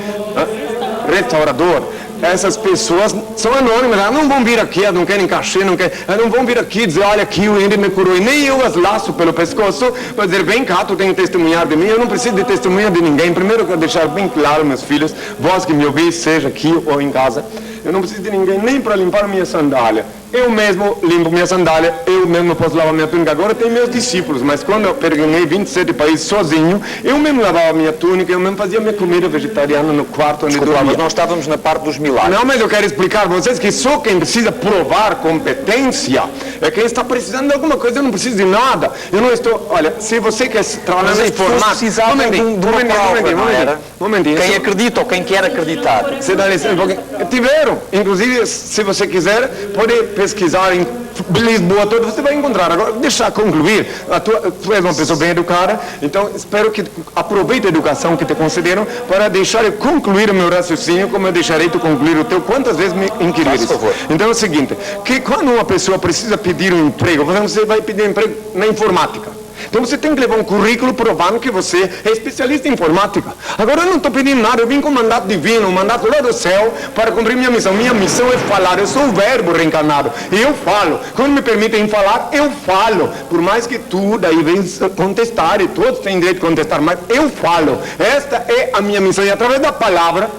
Restaurador, essas pessoas são anônimas, elas não vão vir aqui, elas não querem cachê, elas não vão vir aqui dizer, olha aqui o índio me curou, e nem eu as laço pelo pescoço para dizer, vem cá, tu tem que testemunhar de mim. Eu não preciso de testemunha de ninguém. Primeiro eu quero deixar bem claro, meus filhos, vós que me ouvis, seja aqui ou em casa, eu não preciso de ninguém nem para limpar minha sandália. Eu mesmo limpo minha sandália, eu mesmo posso lavar minha túnica. Agora tem meus discípulos, mas quando eu peregrинei 27 países sozinho, eu mesmo lavava minha túnica, eu mesmo fazia minha comida vegetariana no quarto onde dormia. Mas nós estávamos na parte dos milagres. Não, mas eu quero explicar para vocês que só quem precisa provar competência é quem está precisando de alguma coisa. Eu não preciso de nada. Eu não estou... Olha, se você quer trabalhar na informática... Quem acredita ou quem quer acreditar. Você dá licença um pouquinho. Tiveram. Inclusive, se você quiser, pode pesquisar em Lisboa toda, você vai encontrar. Agora, deixa eu concluir. Tu és uma pessoa bem educada, então espero que aproveite a educação que te concederam para deixar eu concluir o meu raciocínio, como eu deixarei tu concluir o teu, quantas vezes me inquirires. Então é o seguinte, que quando uma pessoa precisa pedir um emprego, você vai pedir um emprego na informática. Então você tem que levar um currículo provando que você é especialista em informática. Agora eu não estou pedindo nada, eu vim com um mandato divino, um mandato lá do céu para cumprir minha missão. Minha missão é falar, eu sou o verbo reencarnado e eu falo. Quando me permitem falar, eu falo. Por mais que tu daí vens contestar, e todos têm direito de contestar, mas eu falo. Esta é a minha missão e através da palavra,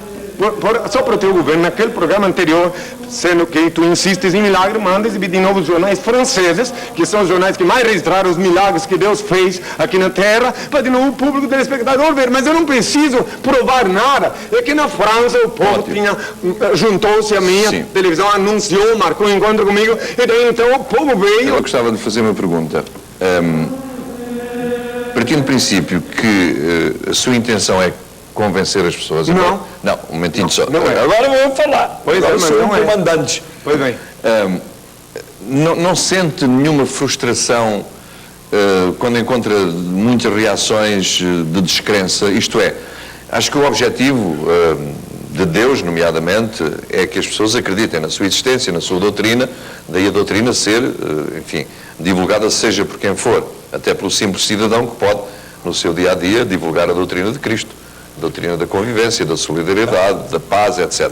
só para o teu governo, naquele programa anterior, sendo que tu insistes em milagre, manda exibir de novo os jornais franceses, que são os jornais que mais registraram os milagres que Deus fez aqui na Terra, para de novo o público telespectador ver. Mas eu não preciso provar nada. É que na França o povo juntou-se à minha televisão, anunciou, marcou um encontro comigo, e daí então o povo veio... Eu gostava de fazer uma pergunta. Partindo do princípio que a sua intenção é convencer as pessoas. Não. Não, um momentinho só. Não é. Agora vou falar. Pois agora é, mas sou não um comandante. Pois bem. Não sente nenhuma frustração quando encontra muitas reações de descrença? Isto é, acho que o objetivo de Deus, nomeadamente, é que as pessoas acreditem na sua existência, na sua doutrina, daí a doutrina ser, enfim, divulgada seja por quem for. Até pelo simples cidadão que pode, no seu dia-a-dia, divulgar a doutrina de Cristo, a doutrina da convivência, da solidariedade, da paz, etc.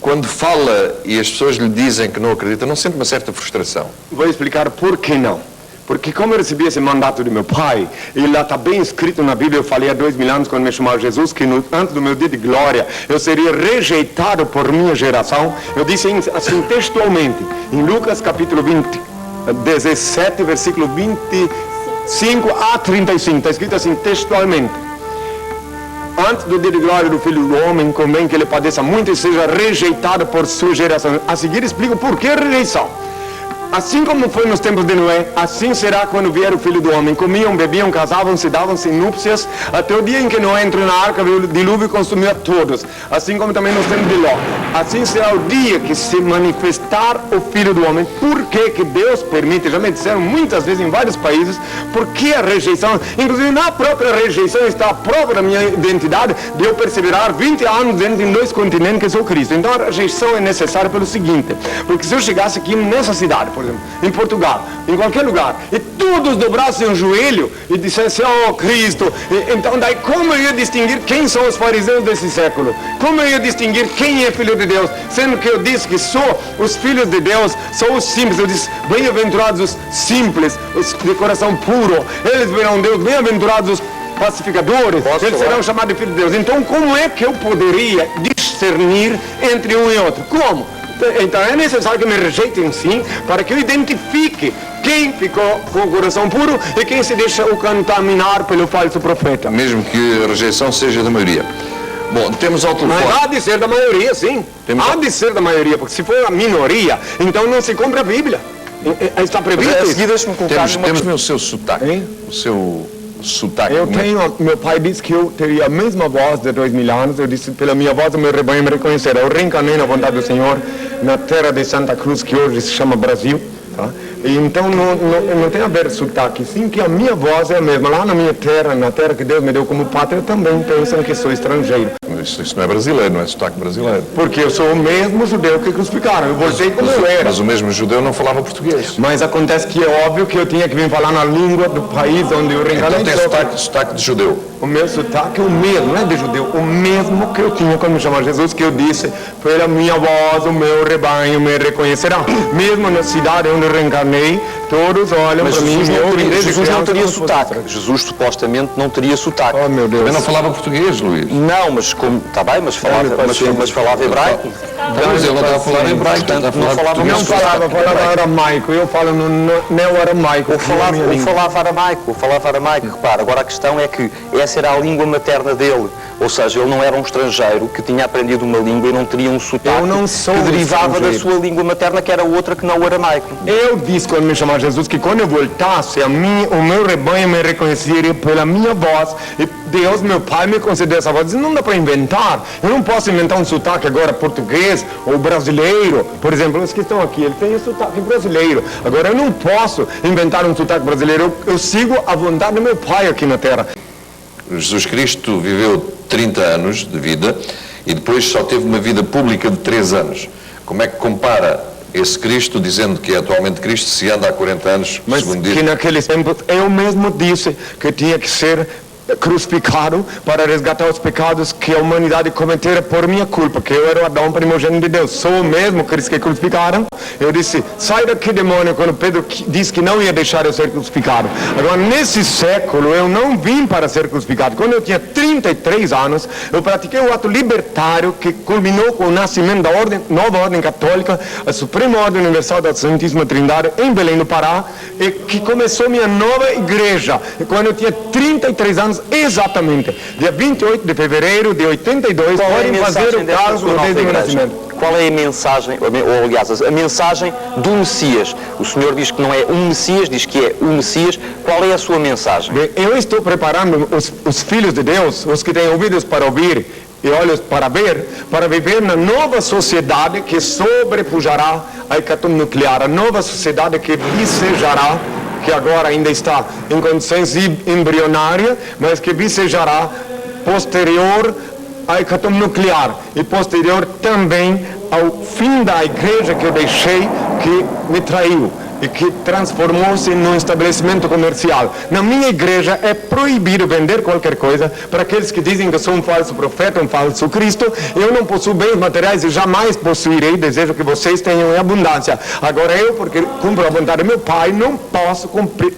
Quando fala e as pessoas lhe dizem que não acreditam, não sente uma certa frustração? Vou explicar por que não. Porque como eu recebi esse mandato de meu pai, e lá está bem escrito na Bíblia, eu falei há 2000 anos quando me chamava Jesus, que antes do meu dia de glória, eu seria rejeitado por minha geração. Eu disse assim textualmente, em Lucas capítulo 17, versículo 25 a 35, está escrito assim textualmente. Antes do dia de glória do Filho do Homem, convém que ele padeça muito e seja rejeitado por sua geração. A seguir explico por que rejeição. Assim como foi nos tempos de Noé, assim será quando vier o Filho do Homem. Comiam, bebiam, casavam-se, davam-se núpcias, até o dia em que Noé entrou na arca, veio o dilúvio e consumiu a todos. Assim como também nos tempos de Ló. Assim será o dia que se manifestar o Filho do Homem. Por que Deus permite? Já me disseram muitas vezes em vários países, por que a rejeição? Inclusive na própria rejeição está a prova da minha identidade, de eu perseverar 20 anos dentro de 2 continentes que sou Cristo. Então a rejeição é necessária pelo seguinte, porque se eu chegasse aqui nessa cidade, por exemplo, em Portugal, em qualquer lugar, e todos dobrassem o joelho e dissessem, oh Cristo, então daí como eu ia distinguir quem são os fariseus desse século? Como eu ia distinguir quem é filho de Deus? Sendo que eu disse que só os filhos de Deus são os simples. Eu disse, bem-aventurados os simples, os de coração puro, eles verão Deus. Bem-aventurados os pacificadores, eles serão chamados de filhos de Deus. Então como é que eu poderia discernir entre um e outro? Como? Então é necessário que me rejeitem sim, para que eu identifique quem ficou com o coração puro e quem se deixa contaminar pelo falso profeta. Mesmo que a rejeição seja da maioria. Bom, temos ao telefone. Mas há de ser da maioria, sim. Há de ser da maioria, porque se for a minoria, então não se compra a Bíblia. Está previsto isso. Temos o seu sotaque. Hein? O seu sotaque. Eu tenho, meu pai disse que eu teria a mesma voz de 2000 anos. Eu disse, pela minha voz o meu rebanho me reconhecerá. Eu reencarnei na vontade do Senhor na terra de Santa Cruz, que hoje se chama Brasil. Tá? E então não tem a ver sotaque, sim, que a minha voz é a mesma. Lá na minha terra, na terra que Deus me deu como pátria, também pensam que sou estrangeiro. Isso não é brasileiro, não é sotaque brasileiro. Porque eu sou o mesmo judeu que crucificaram. Eu voltei como eu era. Mas o mesmo judeu não falava português. Mas acontece que é óbvio que eu tinha que vir falar na língua do país onde eu reencarnei. Então tem sotaque de judeu. O meu sotaque é o mesmo, não é de judeu, o mesmo que eu tinha quando me chamava Jesus, que eu disse, pela minha voz o meu rebanho me reconhecerá. Mesmo na cidade onde eu reencarnei, todos olham para mim e ouvem. Jesus não teria sotaque. Jesus supostamente não teria sotaque. Oh meu Deus. Também não falava português, Luís. Não, mas como, está bem, mas falava hebraico. Mas ele não estava a falar hebraico, não falava aramaico, eu falo no neo-aramaico. Ou falava aramaico, repara. Agora a questão é que essa era a língua materna dele, ou seja, ele não era um estrangeiro que tinha aprendido uma língua e não teria um sotaque que derivava da sua língua materna, que era outra que não o aramaico. Eu disse quando me chamava Jesus que quando eu voltasse, o meu rebanho me reconheceria pela minha voz, e Deus, meu Pai, me concedeu essa voz. Não dá para inventar, eu não posso inventar um sotaque agora português ou brasileiro. Por exemplo, os que estão aqui, ele tem sotaque brasileiro. Agora eu não posso inventar um sotaque brasileiro, eu sigo a vontade do meu Pai aqui na Terra. Jesus Cristo viveu 30 anos de vida e depois só teve uma vida pública de 3 anos. Como é que compara esse Cristo, dizendo que é atualmente Cristo, se anda há 40 anos, mas segundo que diz? naqueles tempos eu mesmo disse que tinha que ser crucificado para resgatar os pecados que a humanidade cometera por minha culpa, que eu era o Adão primogênito de Deus. Sou o mesmo que eles que crucificaram. Eu disse, sai daqui, demônio, quando Pedro disse que não ia deixar eu ser crucificado. Agora, nesse século, eu não vim para ser crucificado. Quando eu tinha 33 anos, eu pratiquei o ato libertário que culminou com o nascimento da nova ordem católica, a Suprema Ordem Universal da Santíssima Trindade, em Belém do Pará, e que começou minha nova igreja. E quando eu tinha 33 anos, exatamente, dia 28 de fevereiro de 82, podem fazer o cálculo desde o nascimento. Qual é a mensagem, ou aliás, a mensagem do Messias? O Senhor diz que não é um Messias, diz que é o Messias. Qual é a sua mensagem? Eu estou preparando os filhos de Deus, os que têm ouvidos para ouvir e olhos para ver, para viver na nova sociedade que sobrepujará a hecatombe nuclear, a nova sociedade que vicejará, que agora ainda está em consciência embrionária, mas que vicejará posterior à hecatombe nuclear e posterior também ao fim da igreja que eu deixei, que me traiu. e que transformou-se num estabelecimento comercial. Na minha igreja é proibido vender qualquer coisa para aqueles que dizem que eu sou um falso profeta, um falso Cristo. Eu não possuo bens materiais e jamais possuirei. Desejo que vocês tenham em abundância. Agora eu, porque cumpro a vontade do meu Pai, não posso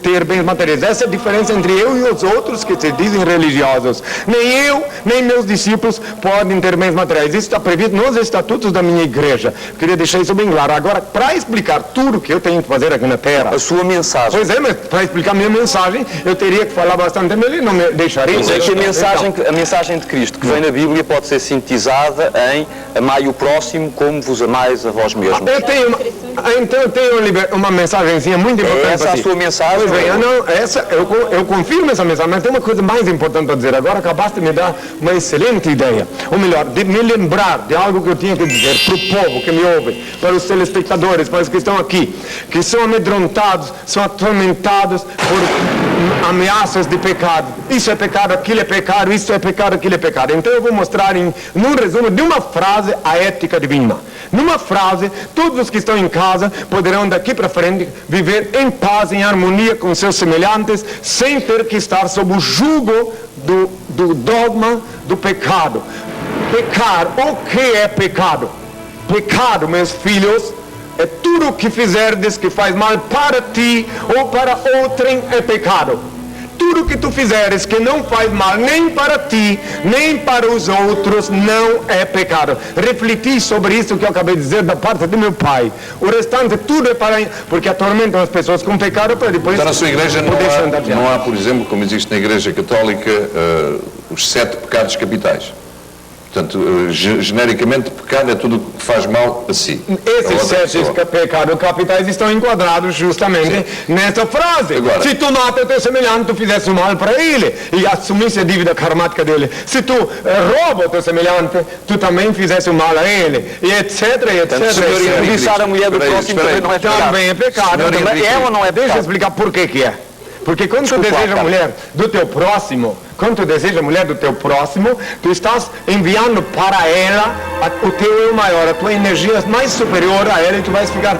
ter bens materiais. Essa é a diferença entre eu e os outros que se dizem religiosos. Nem eu, nem meus discípulos podem ter bens materiais. Isso está previsto nos estatutos da minha igreja. Queria deixar isso bem claro. Agora, para explicar tudo que eu tenho que fazer aqui na Terra... A sua mensagem. Pois é, mas para explicar a minha mensagem, eu teria que falar bastante tempo, ele não me deixaria. Mas é que a mensagem de Cristo que vem na Bíblia pode ser sintetizada em amai o próximo como vos amais a vós mesmos. Eu tenho uma mensagenzinha muito importante. Essa é a sua mensagem? Pois bem, eu confirmo essa mensagem, mas tem uma coisa mais importante para dizer. Agora acabaste de me dar uma excelente ideia. Ou melhor, de me lembrar de algo que eu tinha que dizer para o povo que me ouve, para os telespectadores, para os que estão aqui, que são amedrontados, são atormentados por ameaças de pecado. Isso é pecado, aquilo é pecado, isso é pecado, aquilo é pecado. Então eu vou mostrar num resumo de uma frase a ética divina. Numa frase, todos os que estão em casa poderão daqui para frente viver em paz, em harmonia com seus semelhantes, sem ter que estar sob o jugo do dogma do pecado. Pecar, o que é pecado? Pecado, meus filhos, é tudo o que fizerdes que faz mal para ti ou para outrem é pecado. Tudo que tu fizeres que não faz mal nem para ti, nem para os outros, não é pecado. Refleti sobre isso que eu acabei de dizer da parte do meu pai. O restante tudo é para... porque atormentam as pessoas com pecado para depois... Então na sua igreja não há, por exemplo, como existe na Igreja Católica, os 7 pecados capitais. Portanto, genericamente, pecado é tudo que faz mal a si. Esses 7 pecados capitais estão enquadrados justamente nessa frase. Agora, se tu mata o teu semelhante, tu fizeste mal para ele e assumisse a dívida karmática dele. Se tu rouba o teu semelhante, tu também fizeste mal a ele. E etc, etc. Cobiçar a mulher do próximo também não é pecado. Também é pecado. É ou não é pecado? Deixa eu explicar por que é. Porque quando tu deseja a mulher do teu próximo, tu estás enviando para ela o teu eu maior, a tua energia mais superior a ela, e tu vais ficar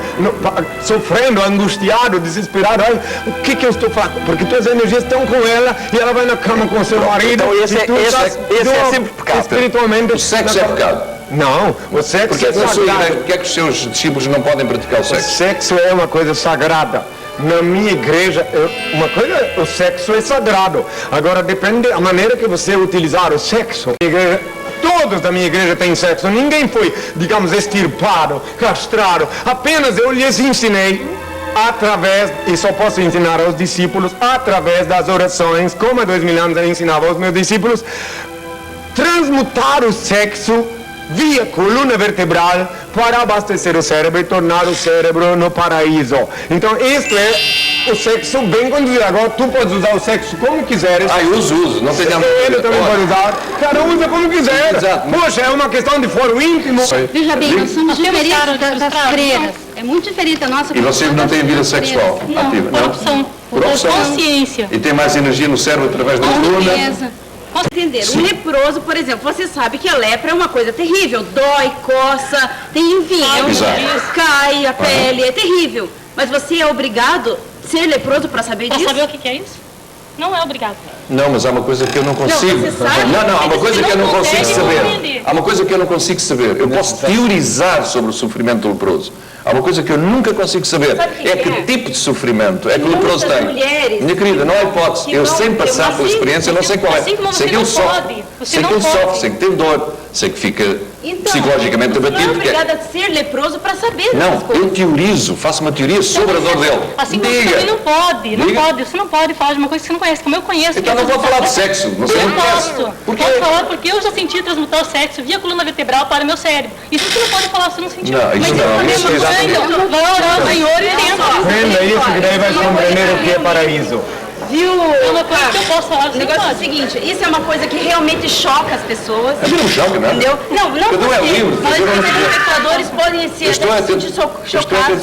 sofrendo, angustiado, desesperado. O que eu estou fazendo? Porque tuas energias estão com ela e ela vai na cama com seu marido. Então esse é sempre pecado. Espiritualmente. O sexo é pecado. Não, o sexo é sagrado. Por que é que os seus discípulos não podem praticar o sexo? O sexo é uma coisa sagrada. Na minha igreja, o sexo é sagrado. Agora depende da maneira que você utilizar o sexo. Todos da minha igreja têm sexo. Ninguém foi, digamos, extirpado, castrado. Apenas eu lhes ensinei através, e só posso ensinar aos discípulos, através das orações, como há 2000 anos eu ensinava aos meus discípulos, transmutar o sexo via coluna vertebral para abastecer o cérebro e tornar o cérebro no paraíso. Então, isto é o sexo bem conduzido. Agora, tu podes usar o sexo como quiseres. Eu uso, não tem nada. Ele também pode usar. Cada um usa como quiser. Poxa, é uma questão de foro íntimo. Veja bem, nós somos diferentes das freiras. É muito diferente a nossa... E vocês não têm vida sexual ativa? Não, por opção. Consciência. E tem mais energia no cérebro através da coluna? Posso entender? Um leproso, por exemplo, você sabe que a lepra é uma coisa terrível. Dói, coça, enfim, cai a pele, é terrível. Mas você é obrigado a ser leproso para saber disso? Para saber o que é isso? Não é obrigado. Não, mas há uma coisa que eu não consigo. Não, há uma coisa que eu não consigo saber. Há uma coisa que eu não consigo saber. Eu posso teorizar sobre o sofrimento do leproso. Há uma coisa que eu nunca consigo saber. É que tipo de sofrimento é que o leproso tem. Minha querida, não há hipótese. Eu sem passar pela experiência, não sei qual é. Sei que ele sofre. Sei que ele sofre, sei que tem dor. Sei que fica psicologicamente abatido. Não é obrigada a ser leproso para saber essas coisas. Eu teorizo, faço uma teoria sobre a dor dele. Assim como você também não pode. Você não pode falar de uma coisa que você não conhece, como eu conheço. Então não vou falar de sexo. Você não posso. Posso falar porque eu já senti transmutar o sexo via coluna vertebral para o meu cérebro. Isso você não pode falar, você não sentiu. Não, isso não. Vai orar ao Senhor e tenta. Aprenda isso que daí vai compreender o que é paraíso. Viu? É uma coisa que eu posso falar. O negócio é o seguinte, isso é uma coisa que realmente choca as pessoas. Não choca, né? Entendeu? Não você. Mas os telespectadores podem se sentir chocados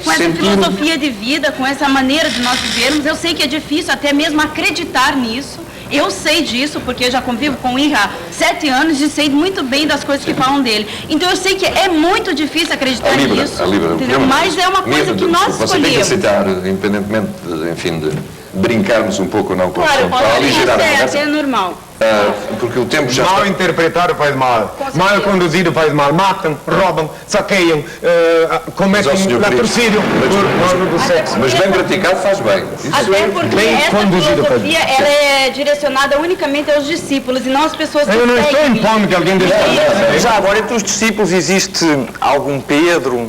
com essa filosofia de vida, com essa maneira de nós vivermos. Eu sei que é difícil até mesmo acreditar nisso. Eu sei disso porque eu já convivo com o Ira há 7 anos e sei muito bem das coisas que falam dele. Então eu sei que é muito difícil acreditar nisso, entendeu? Mas é uma coisa que nós escolhemos. Você tem que aceitar, independentemente, enfim, de brincarmos um pouco não com claro, é normal. Porque o tempo já mal está... interpretado faz mal, mal conduzido faz mal, matam, roubam, saqueiam, cometem latrocínio por causa do sexo. Mas bem praticado faz bem. Até porque bem essa filosofia ela é direcionada unicamente aos discípulos e não às pessoas que eu não estou impondo que alguém deve... Já agora, entre os discípulos existe algum Pedro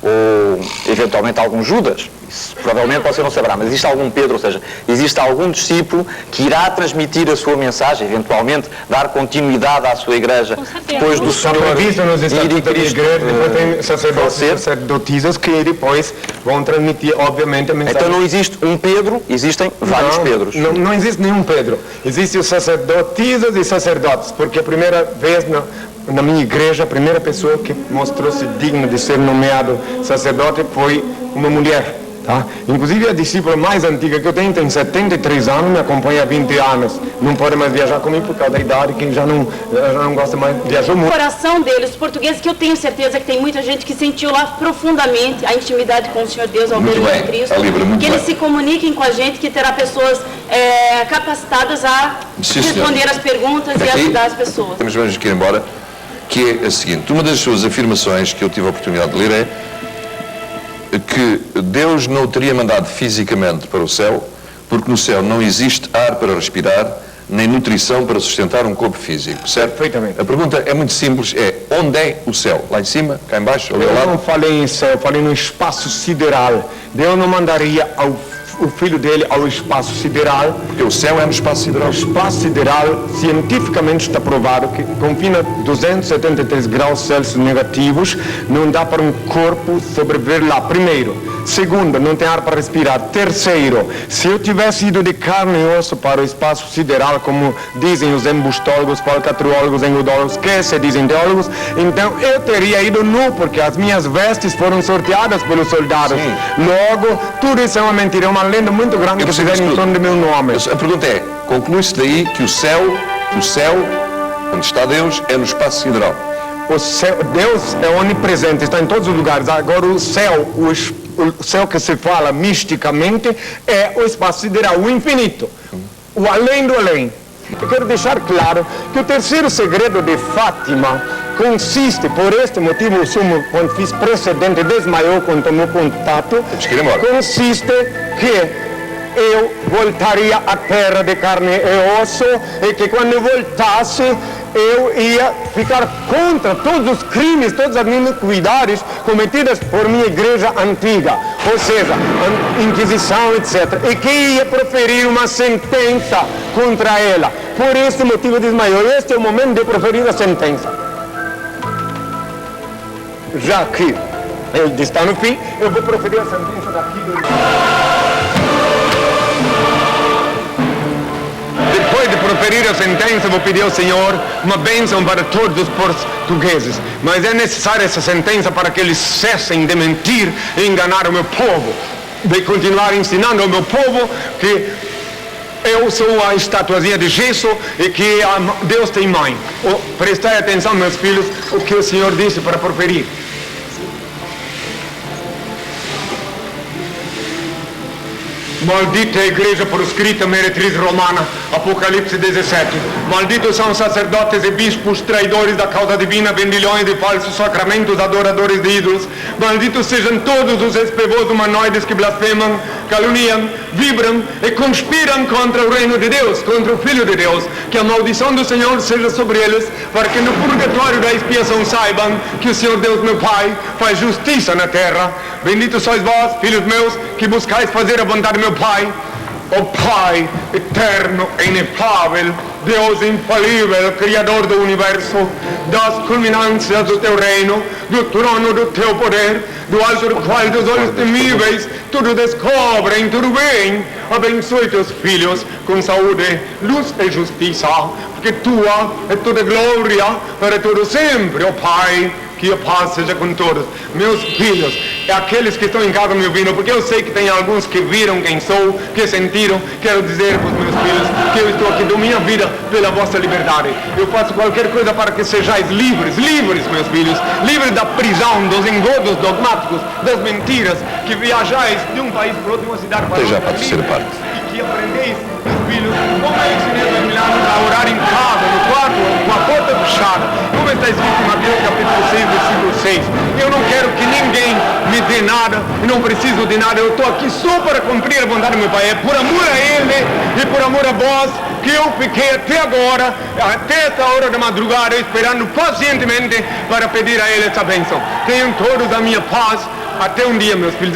ou eventualmente algum Judas? Isso provavelmente você não saberá, mas existe algum Pedro, ou seja, existe algum discípulo que irá transmitir a sua mensagem, eventualmente dar continuidade à sua igreja depois do Senhor ir e Cristo depois tem sacerdotisas que depois vão transmitir, obviamente, a mensagem. Então não existe um Pedro, existem vários Pedros. Não existe nenhum Pedro. Existem os sacerdotisas e sacerdotes, porque a primeira vez na minha igreja, a primeira pessoa que mostrou-se digna de ser nomeado sacerdote foi uma mulher. Tá? Inclusive a discípula mais antiga que eu tenho tem 73 anos, me acompanha há 20 anos. Não pode mais viajar comigo por causa da idade, que já não gosta mais, viajou muito. O coração deles, os portugueses, que eu tenho certeza que tem muita gente que sentiu lá profundamente a intimidade com o Senhor Deus ao ver o Cristo. Que eles se comuniquem com a gente, que terá pessoas capacitadas a responder as perguntas e ajudar as pessoas. Temos mesmo que ir embora, que é a seguinte: uma das suas afirmações que eu tive a oportunidade de ler é que Deus não o teria mandado fisicamente para o céu, porque no céu não existe ar para respirar, nem nutrição para sustentar um corpo físico, certo? Perfeitamente. A pergunta é muito simples, onde é o céu? Lá em cima? Cá em baixo? Eu não falei em céu, eu falei no espaço sideral. Deus não mandaria o filho dele ao espaço sideral. Porque o céu é no espaço sideral. O espaço sideral, cientificamente está provado que confina 273 graus Celsius negativos, não dá para um corpo sobreviver lá. Primeiro. Segundo, não tem ar para respirar. Terceiro, se eu tivesse ido de carne e osso para o espaço sideral, como dizem os embustólogos, falcatrólogos, engudólogos, que se dizem teólogos, então eu teria ido nu, porque as minhas vestes foram sorteadas pelos soldados. Sim. Logo, tudo isso é uma mentira, é uma lenda muito grande que fizeram em torno do meu nome. A pergunta é, conclui-se daí que o céu, onde está Deus, é no espaço sideral. O céu, Deus é onipresente, está em todos os lugares. Agora o céu que se fala misticamente é o espaço sideral, o infinito, o além do além. Eu quero deixar claro que o terceiro segredo de Fátima consiste, por este motivo o sumo pontífice precedente desmaiou quando tomou contato, consiste que eu voltaria à terra de carne e osso e que quando eu voltasse eu ia ficar contra todos os crimes, todas as iniquidades cometidas por minha igreja antiga, ou seja, Inquisição, etc. E que ia proferir uma sentença contra ela. Por este motivo desmaiou. Este é o momento de proferir a sentença. Já que ele está no fim, eu vou proferir a sentença daqui do... Depois de proferir a sentença, vou pedir ao Senhor uma bênção para todos os portugueses. Mas é necessária essa sentença para que eles cessem de mentir e enganar o meu povo. De continuar ensinando ao meu povo que eu sou a estatuazinha de gesso e que Deus tem mãe. Prestai atenção, meus filhos, o que o Senhor disse para proferir. Maldita é a igreja proscrita, meretriz romana, Apocalipse 17. Malditos são sacerdotes e bispos, traidores da causa divina, vendilhões de falsos sacramentos, adoradores de ídolos. Malditos sejam todos os espevos humanoides que blasfemam, caluniam, vibram e conspiram contra o reino de Deus, contra o Filho de Deus. Que a maldição do Senhor seja sobre eles, para que no purgatório da expiação saibam que o Senhor Deus, meu Pai, faz justiça na terra. Benditos sois vós, filhos meus, que buscais fazer a vontade do meu Pai, o Pai eterno e inefável, Deus infalível, Criador do universo, das culminâncias do teu reino, do trono do teu poder, do alto do qual teus olhos temíveis tudo descobrem, tudo bem. Abençoe teus filhos com saúde, luz e justiça, porque tua é toda glória para todo sempre, ó Pai. Que a paz seja com todos. Meus filhos, aqueles que estão em casa me ouvindo, porque eu sei que tem alguns que viram quem sou, que sentiram. Quero dizer para os meus filhos que eu estou aqui, dou minha vida pela vossa liberdade. Eu faço qualquer coisa para que sejais livres, meus filhos, livres da prisão, dos engodos dogmáticos, das mentiras, que viajais de um país para outro, de uma cidade para outra, para a terceira parte. e que aprendeis, meus filhos, como eu ensinei aos milagres a orar em casa, no quarto, com a porta fechada, como está escrito em Mateus capítulo 6, versículo 6. Eu não quero que ninguém me dê nada, eu não preciso de nada, eu estou aqui só para cumprir a vontade do meu Pai. É por amor a Ele e por amor a vós que eu fiquei até agora, até esta hora da madrugada, esperando pacientemente para pedir a Ele essa bênção. Tenham todos a minha paz. Até um dia, meus filhos.